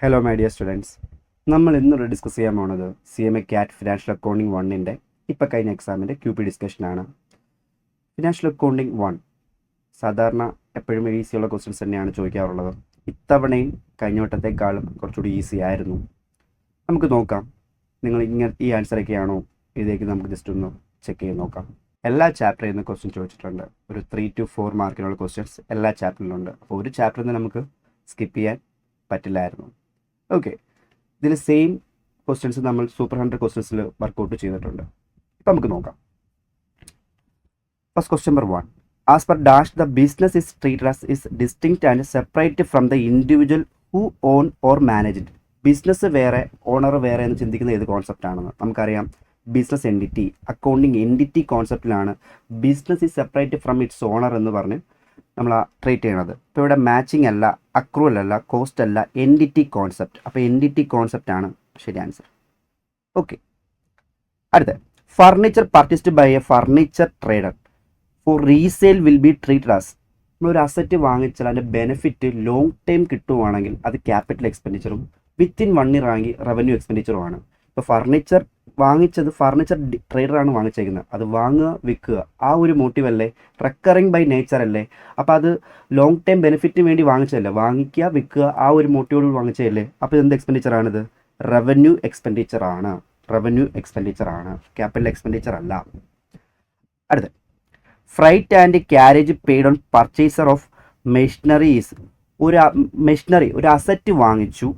Hello my dear students, നമ്മൾ ഇന്നിവിടെ discuss ചെയ്യാൻ പോകുന്നത് CMA ക്യാറ്റ് ഫിനാൻഷ്യൽ അക്കൗണ്ടിങ് 1ൻ്റെ ഇപ്പോൾ കഴിഞ്ഞ എക്സാമിൻ്റെ QP ഡിസ്കഷനാണ്. ഫിനാൻഷ്യൽ അക്കൗണ്ടിങ് 1 സാധാരണ എപ്പോഴും ഈസിയുള്ള ക്വസ്റ്റ്യൻസ് തന്നെയാണ് ചോദിക്കാറുള്ളത്. ഇത്തവണയും കഴിഞ്ഞ വട്ടത്തെക്കാളും കുറച്ചുകൂടി ഈസി ആയിരുന്നു. നമുക്ക് നോക്കാം, നിങ്ങൾ ഈ ആൻസറൊക്കെയാണോ ഇതിലേക്ക് നമുക്ക് ജസ്റ്റ് ഒന്ന് ചെക്ക് ചെയ്ത് നോക്കാം. എല്ലാ ചാപ്റ്ററിൽ നിന്ന് ക്വസ്റ്റ്യൻ ചോദിച്ചിട്ടുണ്ട്. ഒരു 3 to 4 മാർക്കിനുള്ള ക്വസ്റ്റ്യൻസ് എല്ലാ ചാപ്റ്ററിലുണ്ട്. അപ്പോൾ ഒരു ചാപ്റ്ററിൽ നിന്ന് നമുക്ക് സ്കിപ്പ് ചെയ്യാൻ പറ്റില്ലായിരുന്നു. ഓക്കെ, ഇതിൽ സെയിം ക്വസ്റ്റ്യൻസ് നമ്മൾ സൂപ്പർ 100 ക്വസ്റ്റ്യൻസിൽ വർക്കൗട്ട് ചെയ്തിട്ടുണ്ട്. ഇപ്പം നമുക്ക് നോക്കാം. First question number 1. As per dash the business is treated as is distinct and separate from the individual who own or managed. Business വേറെ, ഓണർ വേറെ എന്ന് ചിന്തിക്കുന്ന ഏത് കോൺസെപ്റ്റാണെന്ന് നമുക്കറിയാം. ബിസിനസ് എൻറ്റിറ്റി, അക്കൗണ്ടിങ് എൻറ്റിറ്റി കോൺസെപ്റ്റിലാണ് business is separate from its owner എന്ന് പറഞ്ഞ് നമ്മൾ ട്രീറ്റ് ചെയ്യണത്. ഇപ്പോൾ ഇവിടെ മാച്ചിങ് അല്ല, അക്രൂവൽ അല്ല, കോസ്റ്റ് അല്ല, എൻറ്റിറ്റി കോൺസെപ്റ്റ്. അപ്പോൾ എൻറ്റിറ്റി കോൺസെപ്റ്റ് ആണ് ശരി ആൻസർ. ഓക്കെ, അടുത്ത furniture purchased by a furniture trader for resale will be treated as. നമ്മളൊരു അസറ്റ് വാങ്ങിച്ചാൽ അതിൻ്റെ ബെനിഫിറ്റ് ലോങ് ടൈം കിട്ടുവാണെങ്കിൽ അത് ക്യാപിറ്റൽ എക്സ്പെൻഡിച്ചറും വിത്തിൻ 1 year ആണെങ്കിൽ റവന്യൂ എക്സ്പെൻഡിച്ചറുമാണ്. ഇപ്പോൾ ഫർണിച്ചർ വാങ്ങിച്ചത് ഫർണിച്ചർ ട്രേഡറാണ് വാങ്ങിച്ചേക്കുന്നത്. അത് വാങ്ങുക, വിൽക്കുക, ആ ഒരു മോട്ടീവ് അല്ലേ, റെക്കറിങ് ബൈ നേച്ചർ അല്ലേ. അപ്പോൾ അത് ലോങ് ടൈം ബെനിഫിറ്റിന് വേണ്ടി വാങ്ങിച്ചതല്ലേ, വാങ്ങിക്കുക, വിൽക്കുക, ആ ഒരു മോട്ടീവോട് വാങ്ങിച്ചതല്ലേ. അപ്പോൾ എന്ത് എക്സ്പെൻഡിച്ചറാണിത്? റവന്യൂ എക്സ്പെൻഡിച്ചറാണ്. റവന്യൂ എക്സ്പെൻഡിച്ചറാണ്, ക്യാപിറ്റൽ എക്സ്പെൻഡിച്ചർ അല്ല. അടുത്ത freight and carriage paid on purchaser of machineries. ഒരു അസറ്റ് വാങ്ങിച്ചു,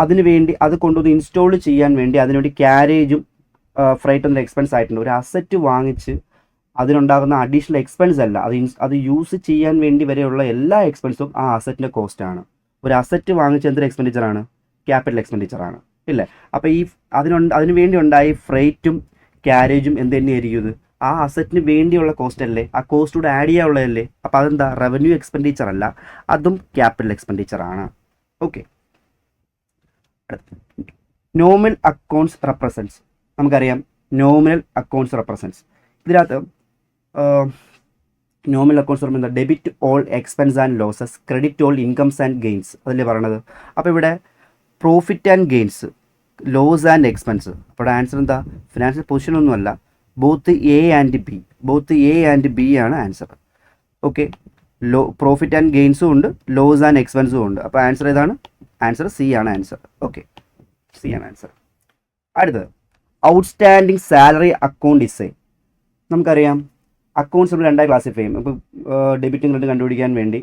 അതിന് വേണ്ടി അത് കൊണ്ടുവന്ന് ഇൻസ്റ്റോൾ ചെയ്യാൻ വേണ്ടി അതിനുവേണ്ടി ക്യാരേജും ഫ്രൈറ്റ് എന്ന എക്സ്പെൻസ് ആയിട്ടുണ്ട്. ഒരു അസറ്റ് വാങ്ങിച്ച് അതിനുണ്ടാകുന്ന അഡീഷണൽ എക്സ്പെൻസ് അല്ല, അത് യൂസ് ചെയ്യാൻ വേണ്ടി വരെയുള്ള എല്ലാ എക്സ്പെൻസും ആ അസറ്റിൻ്റെ കോസ്റ്റാണ്. ഒരു അസറ്റ് വാങ്ങിച്ച് എന്തൊരു എക്സ്പെൻഡിച്ചറാണ്? ക്യാപിറ്റൽ എക്സ്പെൻഡിച്ചറാണ്, ഇല്ലേ? അപ്പോൾ അതിന് വേണ്ടി ഉണ്ടായി ഫ്രൈറ്റും ക്യാരേജും എന്ത് തന്നെയായിരിക്കും? ഇത് ആ അസറ്റിന് വേണ്ടിയുള്ള കോസ്റ്റ് അല്ലേ, ആ കോസ്റ്റ് കൂടെ ആഡ് ചെയ്യാനുള്ളതല്ലേ. അപ്പോൾ അതെന്താ? റവന്യൂ എക്സ്പെൻഡിച്ചർ അല്ല, അതും ക്യാപിറ്റൽ എക്സ്പെൻഡിച്ചറാണ്. Okay, nominal accounts represents. നമുക്കറിയാം നോമിനൽ അക്കൗണ്ട്സ് റെപ്രസെൻറ്റ്സ്. ഇതിനകത്ത് നോമിനൽ അക്കൗണ്ട്സ് പറയുമ്പോൾ എന്താ? Debit all expense and losses, credit all incomes and gains, അതല്ലേ പറയണത്. അപ്പോൾ ഇവിടെ profit and gains, loss and expense. അപ്പോൾ ആൻസർ എന്താ? ഫിനാൻഷ്യൽ പൊസിഷനൊന്നുമല്ല, ബോത്ത് എ ആൻഡ് ബി ആണ് ആൻസർ. ഓക്കെ, പ്രോഫിറ്റ് ആൻഡ് ഗെയിൻസും ഉണ്ട്, ലോസ് ആൻഡ് എക്സ്പെൻസും ഉണ്ട്. അപ്പോൾ ആൻസർ ഏതാണ്? ആൻസർ സി ആണ് ആൻസർ. ഓക്കെ, സി ആണ് ആൻസർ. അടുത്തത് outstanding salary account is A. നമുക്കറിയാം അക്കൗണ്ട്സ് നമ്മൾ രണ്ടായി ക്ലാസിഫൈ ചെയ്യും. ഇപ്പോൾ ഡെബിറ്റും ക്രെഡിറ്റും കണ്ടുപിടിക്കാൻ വേണ്ടി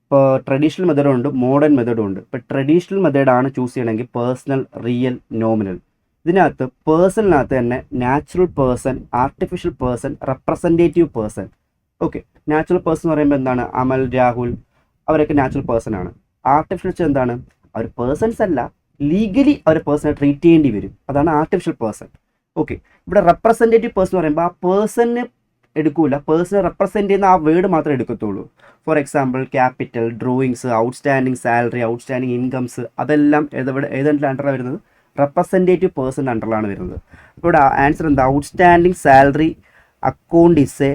ഇപ്പോൾ ട്രഡീഷണൽ മെത്തേഡും ഉണ്ട്, മോഡേൺ മെത്തേഡും ഉണ്ട്. ഇപ്പോൾ ട്രഡീഷണൽ മെത്തേഡാണ് ചൂസ് ചെയ്യണമെങ്കിൽ പേഴ്സണൽ, റിയൽ, നോമിനൽ. ഇതിനകത്ത് പേഴ്സണിനകത്ത് തന്നെ natural person, artificial person, representative person. Okay, natural person എന്ന് പറയുമ്പോൾ എന്താണ്? അമൽ, രാഹുൽ, അവരൊക്കെ നാച്ചുറൽ പേഴ്സൺ ആണ്. ആർട്ടിഫിഷ്യൽ എന്താണ്? അവർ പേഴ്സൺസ് അല്ല, ലീഗലി അവർ പേഴ്സണെ ട്രീറ്റ് ചെയ്യേണ്ടി വരും, അതാണ് ആർട്ടിഫിഷ്യൽ പേഴ്സൺ. ഓക്കെ, ഇവിടെ റെപ്രസെൻറ്റേറ്റീവ് പേഴ്സൺ എന്ന് പറയുമ്പോൾ ആ പേഴ്സണിനെ എടുക്കൂല, പേഴ്സണെ റെപ്രസെൻറ്റ് ചെയ്യുന്ന ആ വേർഡ് മാത്രമേ എടുക്കത്തുള്ളൂ. For example capital, drawings, outstanding salary, outstanding incomes, അതെല്ലാം ഏതെങ്കിലും അണ്ടറാണ് വരുന്നത്? റെപ്രസെൻറ്റേറ്റീവ് പേഴ്സൺ അണ്ടറിലാണ് വരുന്നത്. അപ്പോൾ ഇവിടെ ആൻസർ എന്താ? Outstanding salary account is A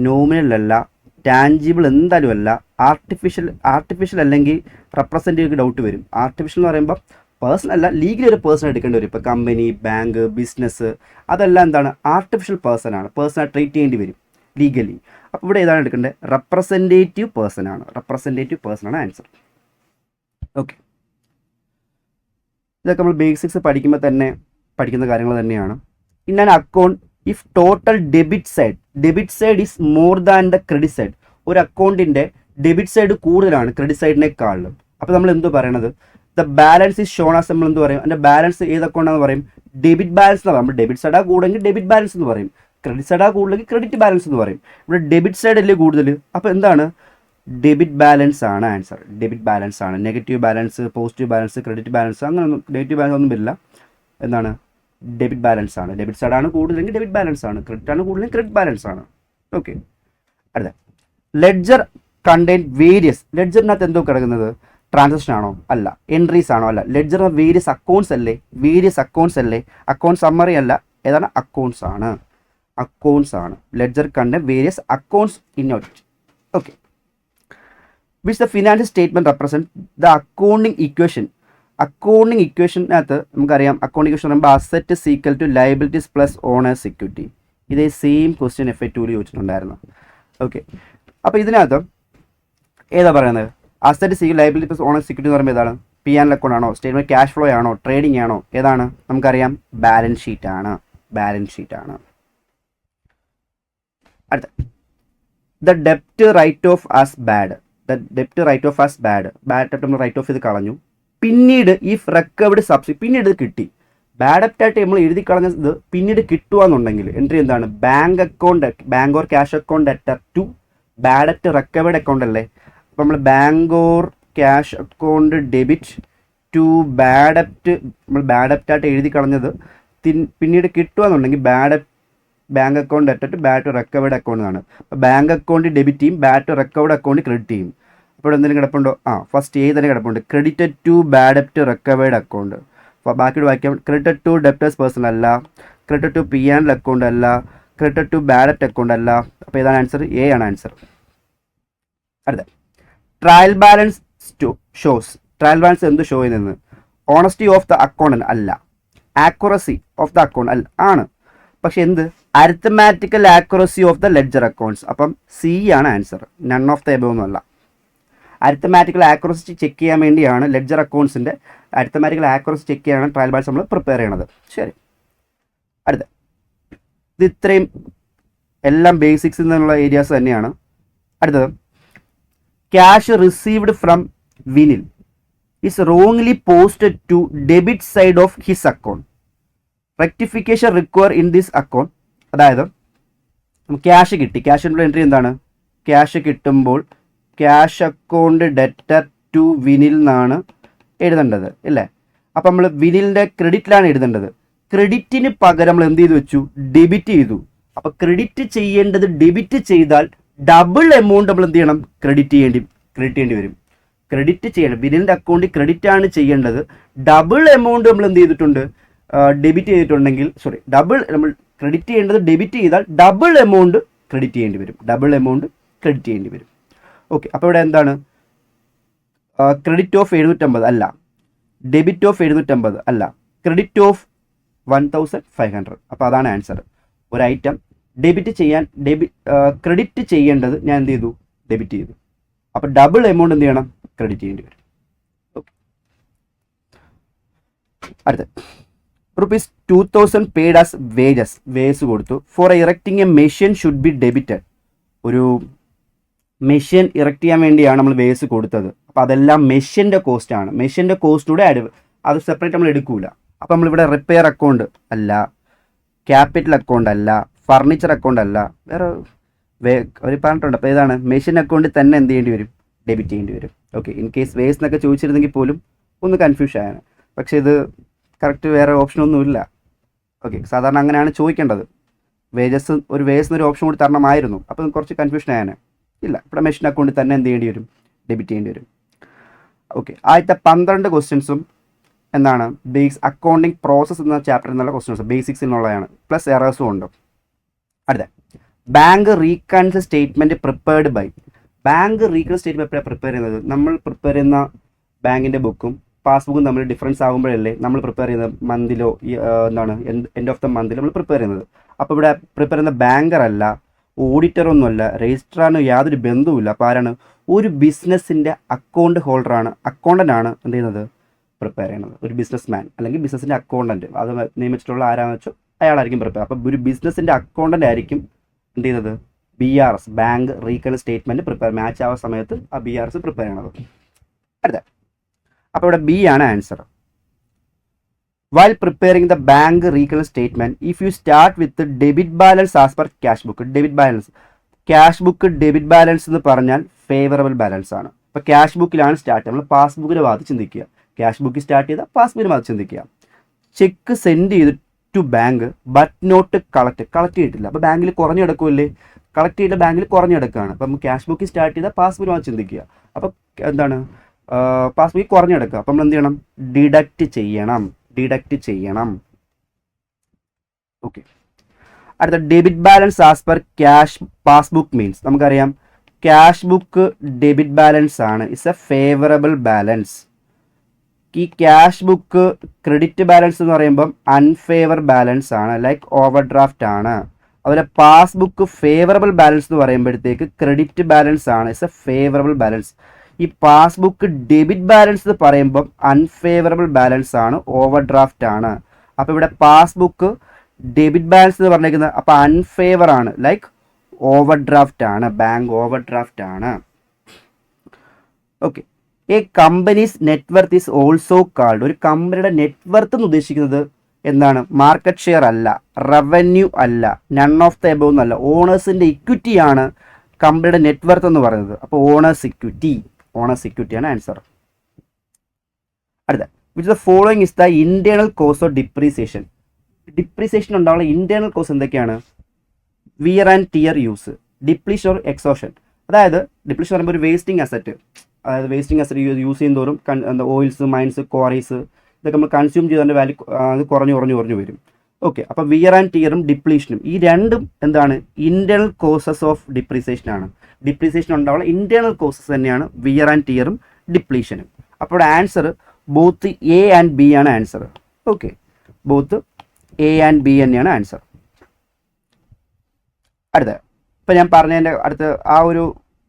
nominal അല്ല, ടാഞ്ചിബിൾ എന്തായാലും അല്ല, ആർട്ടിഫിഷ്യൽ അല്ലെങ്കിൽ റെപ്രസെൻറ്റേറ്റീവ് ഡൗട്ട് വരും. ആർട്ടിഫിഷ്യൽ എന്ന് പറയുമ്പോൾ പേഴ്സൺ അല്ല, ലീഗലി ഒരു പേഴ്സൺ എടുക്കേണ്ടി വരും. ഇപ്പോൾ കമ്പനി, ബാങ്ക്, ബിസിനസ്, അതെല്ലാം എന്താണ്? ആർട്ടിഫിഷ്യൽ പേഴ്സൺ ആണ്, പേഴ്സണെ ട്രീറ്റ് ചെയ്യേണ്ടി വരും ലീഗലി. അപ്പോൾ ഇവിടെ ഏതാണ് എടുക്കേണ്ടത്? റെപ്രസെൻറ്റേറ്റീവ് പേഴ്സൺ ആണ്, റെപ്രസെൻറ്റേറ്റീവ് പേഴ്സൺ ആണ് ആൻസർ. ഓക്കെ, ഇതൊക്കെ നമ്മൾ ബേസിക്സ് പഠിക്കുമ്പോൾ തന്നെ പഠിക്കുന്ന കാര്യങ്ങൾ തന്നെയാണ്. In an account if total debit side is more than the credit side. ഒരു അക്കൗണ്ടിൻ്റെ ഡെബിറ്റ് സൈഡ് കൂടുതലാണ് ക്രെഡിറ്റ് സൈഡിനേക്കാളും. അപ്പോൾ നമ്മൾ എന്തോ പറയണത്? The balance is shown as. നമ്മൾ എന്ത് പറയും? അതിൻ്റെ ബാലൻസ് ഏത് അക്കൗണ്ടാണെന്ന് പറയും? ഡെബിറ്റ് ബാലൻസ് എന്ന് പറയും. നമ്മൾ ഡെബിറ്റ് സൈഡാ കൂടുതലെങ്കിൽ ഡെബിറ്റ് ബാലൻസ് എന്ന് പറയും, ക്രെഡിറ്റ് സൈഡാ കൂടുതലെങ്കിൽ ക്രെഡിറ്റ് ബാലൻസ് എന്ന് പറയും. ഇവിടെ ഡെബിറ്റ് സൈഡ് അല്ലേ കൂടുതൽ, അപ്പോൾ എന്താണ്? ഡെബിറ്റ് ബാലൻസ് ആണ് ആൻസർ. ഡെബിറ്റ് ബാലൻസ് ആണ്. Negative balance, positive balance, credit balance, അങ്ങനെയൊന്നും നെഗറ്റീവ് ബാലൻസ് ഒന്നും വരില്ല. എന്താണ്? ഡെബിറ്റ് ബാലൻസ് ആണ്. ഡെബിറ്റ് സൈഡാണ് കൂടുതലെങ്കിൽ ഡെബിറ്റ് ബാലൻസ് ആണ്, ക്രെഡിറ്റ് ആണ് കൂടുതലെങ്കിൽ ക്രെഡിറ്റ് ബാലൻസ് ആണ്. ഓക്കെ, അടുത്ത ലെഡ്ജർ കണ്ടെയ്ൻ വേരിയസ്. ലെഡ്ജറിനകത്ത് എന്തോ കിടക്കുന്നത്? ട്രാൻസാക്ഷൻ ആണോ? അല്ല. എൻട്രീസ് ആണോ? അല്ല. ലെഡ്ജറിന് വേരിയസ് അക്കൗണ്ട്സ് അല്ലേ? അക്കൗണ്ട് സമ്മറി അല്ല. ഏതാണ്? അക്കൗണ്ട്സ് ആണ്. Ledger contain various accounts in it. Okay, which the financial statement represent the accounting ഇക്വേഷനകത്ത് നമുക്കറിയാം അക്കൗണ്ടിങ് ഇക്വേഷൻ പറയുമ്പോൾ asset equal to liabilities plus owners equity. ഇതേ സെയിം ക്വസ്റ്റ്യൻ FA2 ചോദിച്ചിട്ടുണ്ടായിരുന്നു. Okay, അപ്പോൾ ഇതിനകത്ത് ഏതാ പറയുന്നത്? Asset equal liability plus owners equity എന്ന് പറയുമ്പോൾ ഏതാണ്? P&L അക്കൗണ്ട് ആണോ, സ്റ്റേറ്റ്മെൻറ്റ് ക്യാഷ് ഫ്ലോ ആണോ, ട്രേഡിംഗ് ആണോ, ഏതാണ്? നമുക്കറിയാം ബാലൻസ് ഷീറ്റ് ആണ്. അടുത്ത the ഡെപ്റ്റ് right of as bad ഡെപ്റ്റ് നമ്മൾ റൈറ്റ് ഓഫ് ചെയ്ത് കളഞ്ഞു. പിന്നീട് ഇഫ് റിക്കവർഡ് പിന്നീട് ഇത് കിട്ടി. ബാഡ് ഡെപ്റ്റ് ആയിട്ട് നമ്മൾ എഴുതി കളഞ്ഞത് പിന്നീട് കിട്ടുകയെന്നുണ്ടെങ്കിൽ എൻട്രി എന്താണ്? Bank or cash account debtor to bad ഡെപ്റ്റ് റിക്കവേർഡ് അക്കൗണ്ട് അല്ലേ? അപ്പോൾ നമ്മൾ bank or cash account debit to നമ്മൾ ബാഡ് ഡെപ്റ്റ് ആയിട്ട് എഴുതി കളഞ്ഞത് പിന്നീട് കിട്ടുകയെന്നുണ്ടെങ്കിൽ bank account debtor to bad to recovered account ആണ്. അപ്പോൾ ബാങ്ക് അക്കൗണ്ട് ഡെബിറ്റ് ചെയ്യും, bad to recovered account credit ചെയ്യും. അപ്പോൾ എന്തെങ്കിലും കിടപ്പുണ്ടോ? ഫസ്റ്റ് തന്നെ കിടപ്പുണ്ട്, ക്രെഡിറ്റഡ് ടു ബാഡ് ഡെപ്റ്റ് റിക്കവേർഡ് അക്കൗണ്ട്. അപ്പോൾ ബാക്കിയോട് വായിക്കാം, ക്രെഡിറ്റഡ് ടു ഡെപ്റ്റേഴ്സ് പേഴ്സൺ അല്ല, ക്രെഡിറ്റഡ് ടു P&L അക്കൗണ്ട് അല്ല, ക്രെഡിറ്റഡ് ടു ബാഡ് ഡെപ്റ്റ് അക്കൗണ്ട് അല്ല. അപ്പോൾ ഏതാണ് ആൻസർ? എ ആണ് ആൻസർ. അടുത്ത ട്രയൽ ബാലൻസ് എന്ത് ഷോ ചെയ്യുന്നത്? ഓണസ്റ്റി ഓഫ് ദ അക്കൗണ്ടന്റ് അല്ല, ആക്യുറസി ഓഫ് ദ അക്കൗണ്ട് അല്ല ആണ്. പക്ഷെ എന്ത്? Arithmetical accuracy of the ledger accounts. അപ്പം സി ആണ് answer, none of the above ഒന്നുമല്ല. അരിത്തമാറ്റിക്കൽ ആക്യുറസി ചെക്ക് ചെയ്യാൻ വേണ്ടിയാണ് ലെഡ്ജർ അക്കൗണ്ട്സിൻ്റെ അരിത്തമാറ്റിക്കൽ ആക്യുറസി ചെക്ക് ചെയ്യാനാണ് ട്രയൽ ബാലൻസ് നമ്മൾ പ്രിപ്പയർ ചെയ്യണത്. ശരി, അടുത്ത ഇത് ഇത്രയും എല്ലാം ബേസിക്സിൽ നിന്നുള്ള ഏരിയാസ് തന്നെയാണ്. അടുത്തത് cash received from Vinil is wrongly posted to debit side of his account. Rectification require in this account. അതായത് ക്യാഷ് കിട്ടി, ക്യാഷിൻ്റെ എൻട്രി എന്താണ്? ക്യാഷ് കിട്ടുമ്പോൾ cash account debtor to Vinil എന്നാണ് എഴുതേണ്ടത് അല്ലേ? അപ്പം നമ്മൾ വിനിലിൻ്റെ ക്രെഡിറ്റിലാണ് എഴുതേണ്ടത്. ക്രെഡിറ്റിന് പകരം നമ്മൾ എന്ത് ചെയ്തു വെച്ചു? ഡെബിറ്റ് ചെയ്തു. അപ്പോൾ ക്രെഡിറ്റ് ചെയ്യേണ്ടത് ഡെബിറ്റ് ചെയ്താൽ ഡബിൾ എമൗണ്ട് നമ്മൾ എന്ത് ചെയ്യണം? ക്രെഡിറ്റ് ചെയ്യേണ്ടി വരും. ക്രെഡിറ്റ് ചെയ്യണം, വിനിലിൻ്റെ അക്കൗണ്ടിൽ ക്രെഡിറ്റ് ആണ് ചെയ്യേണ്ടത്, ഡബിൾ എമൗണ്ട് നമ്മൾ എന്ത് ചെയ്തിട്ടുണ്ട്? ഡെബിറ്റ് ചെയ്തിട്ടുണ്ടെങ്കിൽ നമ്മൾ ക്രെഡിറ്റ് ചെയ്യേണ്ടത് ഡെബിറ്റ് ചെയ്താൽ ഡബിൾ എമൗണ്ട് ക്രെഡിറ്റ് ചെയ്യേണ്ടി വരും. ഓക്കെ, അപ്പോൾ ഇവിടെ എന്താണ്? ക്രെഡിറ്റ് ഓഫ് 750 അല്ല, ഡെബിറ്റ് ഓഫ് 750 അല്ല, ക്രെഡിറ്റ് ഓഫ് 1500. അപ്പോൾ അതാണ് ആൻസർ. ഒരു ഐറ്റം ക്രെഡിറ്റ് ചെയ്യേണ്ടത് ഞാൻ എന്ത് ചെയ്തു? ഡെബിറ്റ് ചെയ്തു. അപ്പോൾ ഡബിൾ എമൗണ്ട് എന്ത് ചെയ്യണം? ക്രെഡിറ്റ് ചെയ്യേണ്ടി വരും. ഓക്കെ, അടുത്ത ₹2000 പെയ്ഡ് ആസ് വേജസ് കൊടുത്തു. For erecting a machine should be debited. ഒരു മെഷീൻ ഇറക്റ്റ് ചെയ്യാൻ വേണ്ടിയാണ് നമ്മൾ വേസ് കൊടുത്തത്. അപ്പോൾ അതെല്ലാം മെഷീൻ്റെ കോസ്റ്റാണ്. മെഷീൻ്റെ കോസ്റ്റൂടെ അത് സെപ്പറേറ്റ് നമ്മൾ എടുക്കൂല. അപ്പോൾ നമ്മളിവിടെ റിപ്പയർ അക്കൗണ്ട് അല്ല, ക്യാപിറ്റൽ അക്കൗണ്ട് അല്ല, ഫർണിച്ചർ അക്കൗണ്ട് അല്ല, വേറെ അവർ പറഞ്ഞിട്ടുണ്ട്. അപ്പോൾ ഏതാണ്? മെഷീൻ അക്കൗണ്ടിൽ തന്നെ എന്ത് ചെയ്യേണ്ടി വരും? ഡെബിറ്റ് ചെയ്യേണ്ടി വരും. ഓക്കെ, ഇൻ കേസ് വേസ് എന്നൊക്കെ ചോദിച്ചിരുന്നെങ്കിൽ പോലും ഒന്ന് കൺഫ്യൂഷൻ ആയാണ്. പക്ഷേ ഇത് കറക്റ്റ് വേറെ ഓപ്ഷനൊന്നുമില്ല. ഓക്കെ, സാധാരണ അങ്ങനെയാണ് ചോദിക്കേണ്ടത്. ഒരു വേസിനൊരു ഓപ്ഷൻ കൂടി തരണമായിരുന്നു. അപ്പോൾ കുറച്ച് കൺഫ്യൂഷൻ ആയാണ്. ഇല്ല, ഇവിടെ മെഷീൻ അക്കൗണ്ടിൽ തന്നെ എന്ത് ചെയ്യേണ്ടി വരും? ഡെബിറ്റ് ചെയ്യേണ്ടി വരും. ഓക്കെ, ആദ്യത്തെ 12 ക്വസ്റ്റ്യൻസും എന്താണ്? അക്കൗണ്ടിങ് പ്രോസസ്സ് എന്ന ചാപ്റ്ററിൽ നിന്നുള്ള ക്വസ്റ്റ്യൻസ് ബേസിക്സിൽ നിന്നുള്ളതാണ്, പ്ലസ് എറേഴ്സും ഉണ്ട്. അടുത്ത bank reconcile statement prepared by. Bank reconcile statement എപ്പോഴാണ് പ്രിപ്പയർ ചെയ്യുന്നത്? നമ്മൾ പ്രിപ്പയർ ചെയ്യുന്ന ബാങ്കിൻ്റെ ബുക്കും പാസ്ബുക്കും തമ്മിൽ ഡിഫറൻസ് ആകുമ്പോഴല്ലേ നമ്മൾ പ്രിപ്പയർ ചെയ്യുന്നത്? മന്തിലോ എൻഡ് ഓഫ് ദ മന്തിൽ നമ്മൾ പ്രിപ്പയർ ചെയ്യുന്നത്. അപ്പോൾ ഇവിടെ പ്രിപ്പയർ ചെയ്യുന്ന ബാങ്കർ അല്ല, ഓഡിറ്ററൊന്നുമല്ല, രജിസ്ട്രാറിന് യാതൊരു ബന്ധവുമില്ല. അപ്പോൾ ആരാണ്? ഒരു ബിസിനസ്സിൻ്റെ അക്കൗണ്ട് ഹോൾഡറാണ്, അക്കൗണ്ടൻ്റാണ് എന്ത് ചെയ്യുന്നത്? പ്രിപ്പയർ ചെയ്യുന്നത്. ഒരു ബിസിനസ് മാൻ അല്ലെങ്കിൽ ബിസിനസ്സിൻ്റെ അക്കൗണ്ടൻറ്റ്, അത് നിയമിച്ചിട്ടുള്ള ആരാണെന്ന് വെച്ചോ അയാളായിരിക്കും പ്രിപ്പയർ. അപ്പോൾ ഒരു ബിസിനസ്സിൻ്റെ അക്കൗണ്ടൻ്റ് ആയിരിക്കും എന്ത് ചെയ്യുന്നത്? BRS, bank റീകൺ statement prepare, match ആവുന്ന സമയത്ത് ആ BRS പ്രിപ്പയർ ചെയ്യണത്. അടുത്ത അപ്പോൾ ഇവിടെ ബി ആണ് answer. While preparing the bank recall statement, if you start with the debit balance as per cash book, cash book debit balance എന്ന് പറഞ്ഞാൽ ഫേവറബിൾ ബാലൻസ് ആണ്. അപ്പോൾ ക്യാഷ് ബുക്കിലാണ് സ്റ്റാർട്ട്. നമ്മൾ പാസ്ബുക്കിൻ്റെ ഭാഗത്ത് ചിന്തിക്കുക. ക്യാഷ് ബുക്കിൽ സ്റ്റാർട്ട് ചെയ്താൽ പാസ്ബുക്കിൻ്റെ ഭാഗത്ത് ചിന്തിക്കുക. ചെക്ക് സെൻഡ് ചെയ്ത് to bank but not collect ചെയ്തിട്ടില്ല. അപ്പോൾ ബാങ്കിൽ കുറഞ്ഞു കിടക്കുമല്ലേ? കളക്ട് ചെയ്ത ബാങ്കിൽ കുറഞ്ഞു കിടക്കുകയാണ്. അപ്പം ക്യാഷ് ബുക്കിൽ സ്റ്റാർട്ട് ചെയ്താൽ പാസ്ബുക്കിന് ഭാഗത്ത് ചിന്തിക്കുക. അപ്പോൾ എന്താണ്? പാസ്ബുക്കിൽ കുറഞ്ഞു കിടക്കുക. അപ്പം നമ്മൾ എന്ത് ചെയ്യണം? ഡിഡക്റ്റ് ചെയ്യണം. ഓക്കെ, അടുത്ത debit balance as per cash passbook means നമുക്കറിയാം ക്യാഷ് ബുക്ക് ഡെബിറ്റ് ബാലൻസ് ആണ്, ഇറ്റ്സ് എ ഫേവറബിൾ ബാലൻസ്. ഈ ക്യാഷ് ബുക്ക് ക്രെഡിറ്റ് ബാലൻസ് എന്ന് പറയുമ്പം അൺഫേവർ ബാലൻസ് ആണ്, ലൈക്ക് ഓവർ ഡ്രാഫ്റ്റ് ആണ്. അതുപോലെ പാസ്ബുക്ക് ഫേവറബിൾ ബാലൻസ് എന്ന് പറയുമ്പോഴത്തേക്ക് ക്രെഡിറ്റ് ബാലൻസ് ആണ്, ഇറ്റ്സ് എ ഫേവറബിൾ ബാലൻസ്. ഈ പാസ്ബുക്ക് ഡെബിറ്റ് ബാലൻസ് എന്ന് പറയുമ്പം അൺഫേവറബിൾ ബാലൻസ് ആണ്, ഓവർ ഡ്രാഫ്റ്റ് ആണ്. അപ്പോൾ ഇവിടെ പാസ്ബുക്ക് ഡെബിറ്റ് ബാലൻസ് എന്ന് പറഞ്ഞിരിക്കുന്നത് അപ്പോൾ അൺഫേവർ ആണ്, ലൈക്ക് ഓവർ ഡ്രാഫ്റ്റ് ആണ്, ബാങ്ക് ഓവർ ഡ്രാഫ്റ്റ് ആണ്. Okay, a company's net worth is also called, ഒരു കമ്പനിയുടെ നെറ്റ്വർത്ത് എന്ന് ഉദ്ദേശിക്കുന്നത് എന്താണ്? മാർക്കറ്റ് ഷെയർ അല്ല, റവന്യൂ അല്ല, നൺ ഓഫ് ദ എബോവ് എന്നല്ല, ഓണേഴ്സിൻ്റെ ഇക്വിറ്റി ആണ് കമ്പനിയുടെ നെറ്റ്വർത്ത് എന്ന് പറയുന്നത്. അപ്പോൾ ഓണേഴ്സ് ഇക്വിറ്റിയാണ് ആൻസർ. അടുത്ത, which the following is the internal cause of depreciation. Depreciation ഉണ്ടാവുന്ന ഇന്റേണൽ കോസ് എന്തൊക്കെയാണ്? Wear and tear use, depletion or exhaustion. അതായത് ഡിപ്ലീഷൻ പറയുമ്പോൾ ഒരു വേസ്റ്റിംഗ് അസറ്റ്, അതായത് വേസ്റ്റിംഗ് അസറ്റ് യൂസ് ചെയ്യുന്നതോറും എന്താ ഓയിൽസ്, മൈൻസ്, ക്വാറീസ് ഇതൊക്കെ നമ്മൾ കൺസ്യൂം ചെയ്തതിൻ്റെ വാല്യൂ അത് കുറഞ്ഞു വരും. ഓക്കെ, അപ്പോൾ വിയർ ആൻഡ് ടിയറും ഡിപ്ലീഷനും ഈ രണ്ടും എന്താണ്? ഇന്റേണൽ കോസസ് ഓഫ് ഡിപ്രീസിയേഷൻ ആണ്. ഡിപ്രീസിയേഷൻ ഉണ്ടാവുന്ന ഇന്റേണൽ കോസസ് തന്നെയാണ് വിയർ ആൻഡ് ടിയറും ഡിപ്ലീഷനും. അപ്പോൾ answer both A and B ആണ് answer. Okay, both A and B തന്നെയാണ് ആൻസർ. അടുത്ത, ഇപ്പം ഞാൻ പറഞ്ഞതിൻ്റെ അടുത്ത് ആ ഒരു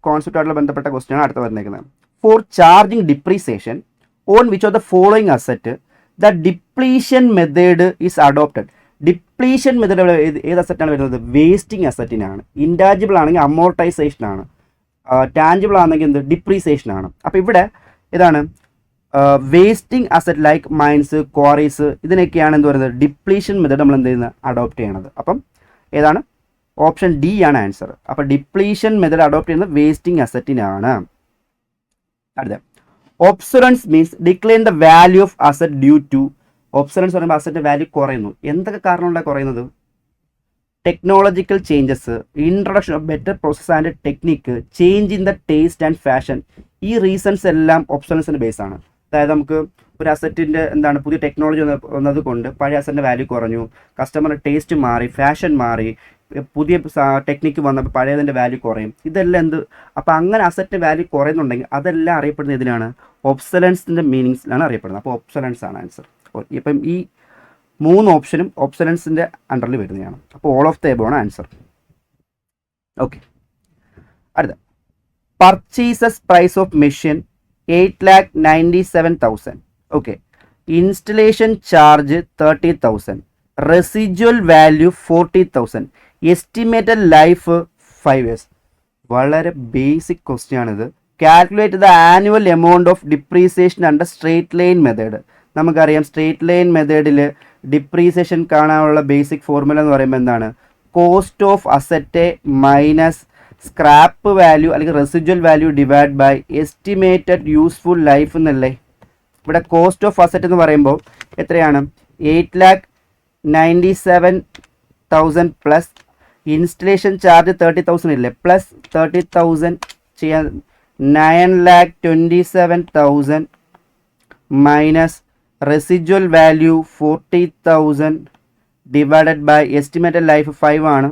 കോൺസെപ്റ്റായിട്ടുള്ള ബന്ധപ്പെട്ട ക്വസ്റ്റ്യനാണ് അടുത്ത് വന്നേക്കുന്നത്. For charging depreciation on which of the following asset the depletion method is adopted. Depletion method ഏത് അസറ്റാണ് വരുന്നത്? വേസ്റ്റിംഗ് അസറ്റിനാണ്. ഇൻടാഞ്ചിബിൾ ആണെങ്കിൽ അമോർട്ടൈസേഷൻ ആണ്, ടാഞ്ചിബിൾ ആണെങ്കിൽ എന്ത്? ഡിപ്രീസിയേഷൻ ആണ്. അപ്പോൾ ഇവിടെ ഏതാണ്? Wasting asset like mines, quarries ഇതിനൊക്കെയാണ് എന്ത് പറയുന്നത്? ഡിപ്ലീഷൻ മെത്തേഡ് നമ്മൾ എന്ത് ചെയ്യുന്നത്? അഡോപ്റ്റ് ചെയ്യണത്. അപ്പം ഏതാണ്? ഓപ്ഷൻ ഡി ആണ് ആൻസർ. അപ്പോൾ ഡിപ്ലീഷൻ മെത്തേഡ് അഡോപ്റ്റ് ചെയ്യുന്നത് വേസ്റ്റിംഗ് അസറ്റിനാണ്. അടുത്ത, obsolescence means decline the value of asset due to. Obsolescence പറയുമ്പോൾ അസറ്റ് വാല്യൂ കുറയുന്നു. എന്തൊക്കെ കാരണം കൊണ്ടാണ് കുറയുന്നത്? Technological changes, introduction of better process and technique, change in the taste and fashion. ഈ റീസൺസ് എല്ലാം ഒബ്സൊലൻസിൻ്റെ ബേസ് ആണ്. അതായത് നമുക്ക് ഒരു അസറ്റിൻ്റെ എന്താണ് പുതിയ ടെക്നോളജി വന്നത് കൊണ്ട് പഴയ അസറ്റിൻ്റെ വാല്യൂ കുറഞ്ഞു, കസ്റ്റമറിൻ്റെ ടേസ്റ്റ് മാറി, ഫാഷൻ മാറി, പുതിയ ടെക്നിക്ക് വന്നപ്പോൾ പഴയതിൻ്റെ വാല്യൂ കുറയും. ഇതെല്ലാം എന്ത്? അപ്പോൾ അങ്ങനെ അസറ്റിൻ്റെ വാല്യൂ കുറയുന്നുണ്ടെങ്കിൽ അതെല്ലാം അറിയപ്പെടുന്ന ഇതിനാണ്? ഒബ്സൊലൻസിൻ്റെ മീനിങ്സിലാണ് അറിയപ്പെടുന്നത്. അപ്പോൾ ഒബ്സൊലൻസ് ആണ് ആൻസർ. ഇപ്പം ഈ 3 ഓപ്ഷനും ഒബ്സൊലൻസിൻ്റെ അണ്ടറിൽ വരുന്നതാണ്. അപ്പോൾ ഓൾ ഓഫ് ദ എബോവ് ആണ് ആൻസർ. ഓക്കെ, അടുത്ത, purchases price of machine 8,97,000. Okay, installation charge 30,000, residual value 40,000, estimated life 5 years. വളരെ ബേസിക് ക്വസ്റ്റ്യൻ ആണിത്. Calculate the annual amount of depreciation under straight line method. നമുക്കറിയാം സ്ട്രേറ്റ് ലൈൻ മെത്തേഡിൽ depreciation കാണാനുള്ള basic formula എന്ന് പറയുമ്പോൾ എന്താണ്? Cost of asset minus scrap value അല്ലെങ്കിൽ residual value divide by estimated useful life എന്നല്ലേ. ഇവിടെ കോസ്റ്റ് ഓഫ് അസറ്റ് എന്ന് പറയുമ്പോൾ എത്രയാണ്? 8,97,000 പ്ലസ് ഇൻസ്റ്റലേഷൻ ചാർജ് 30,000 ഇല്ലേ, പ്ലസ് 30,000 ചെയ്യാൻ 9,27,000 minus residual value 40,000 divided by estimated life 5 ആണ്,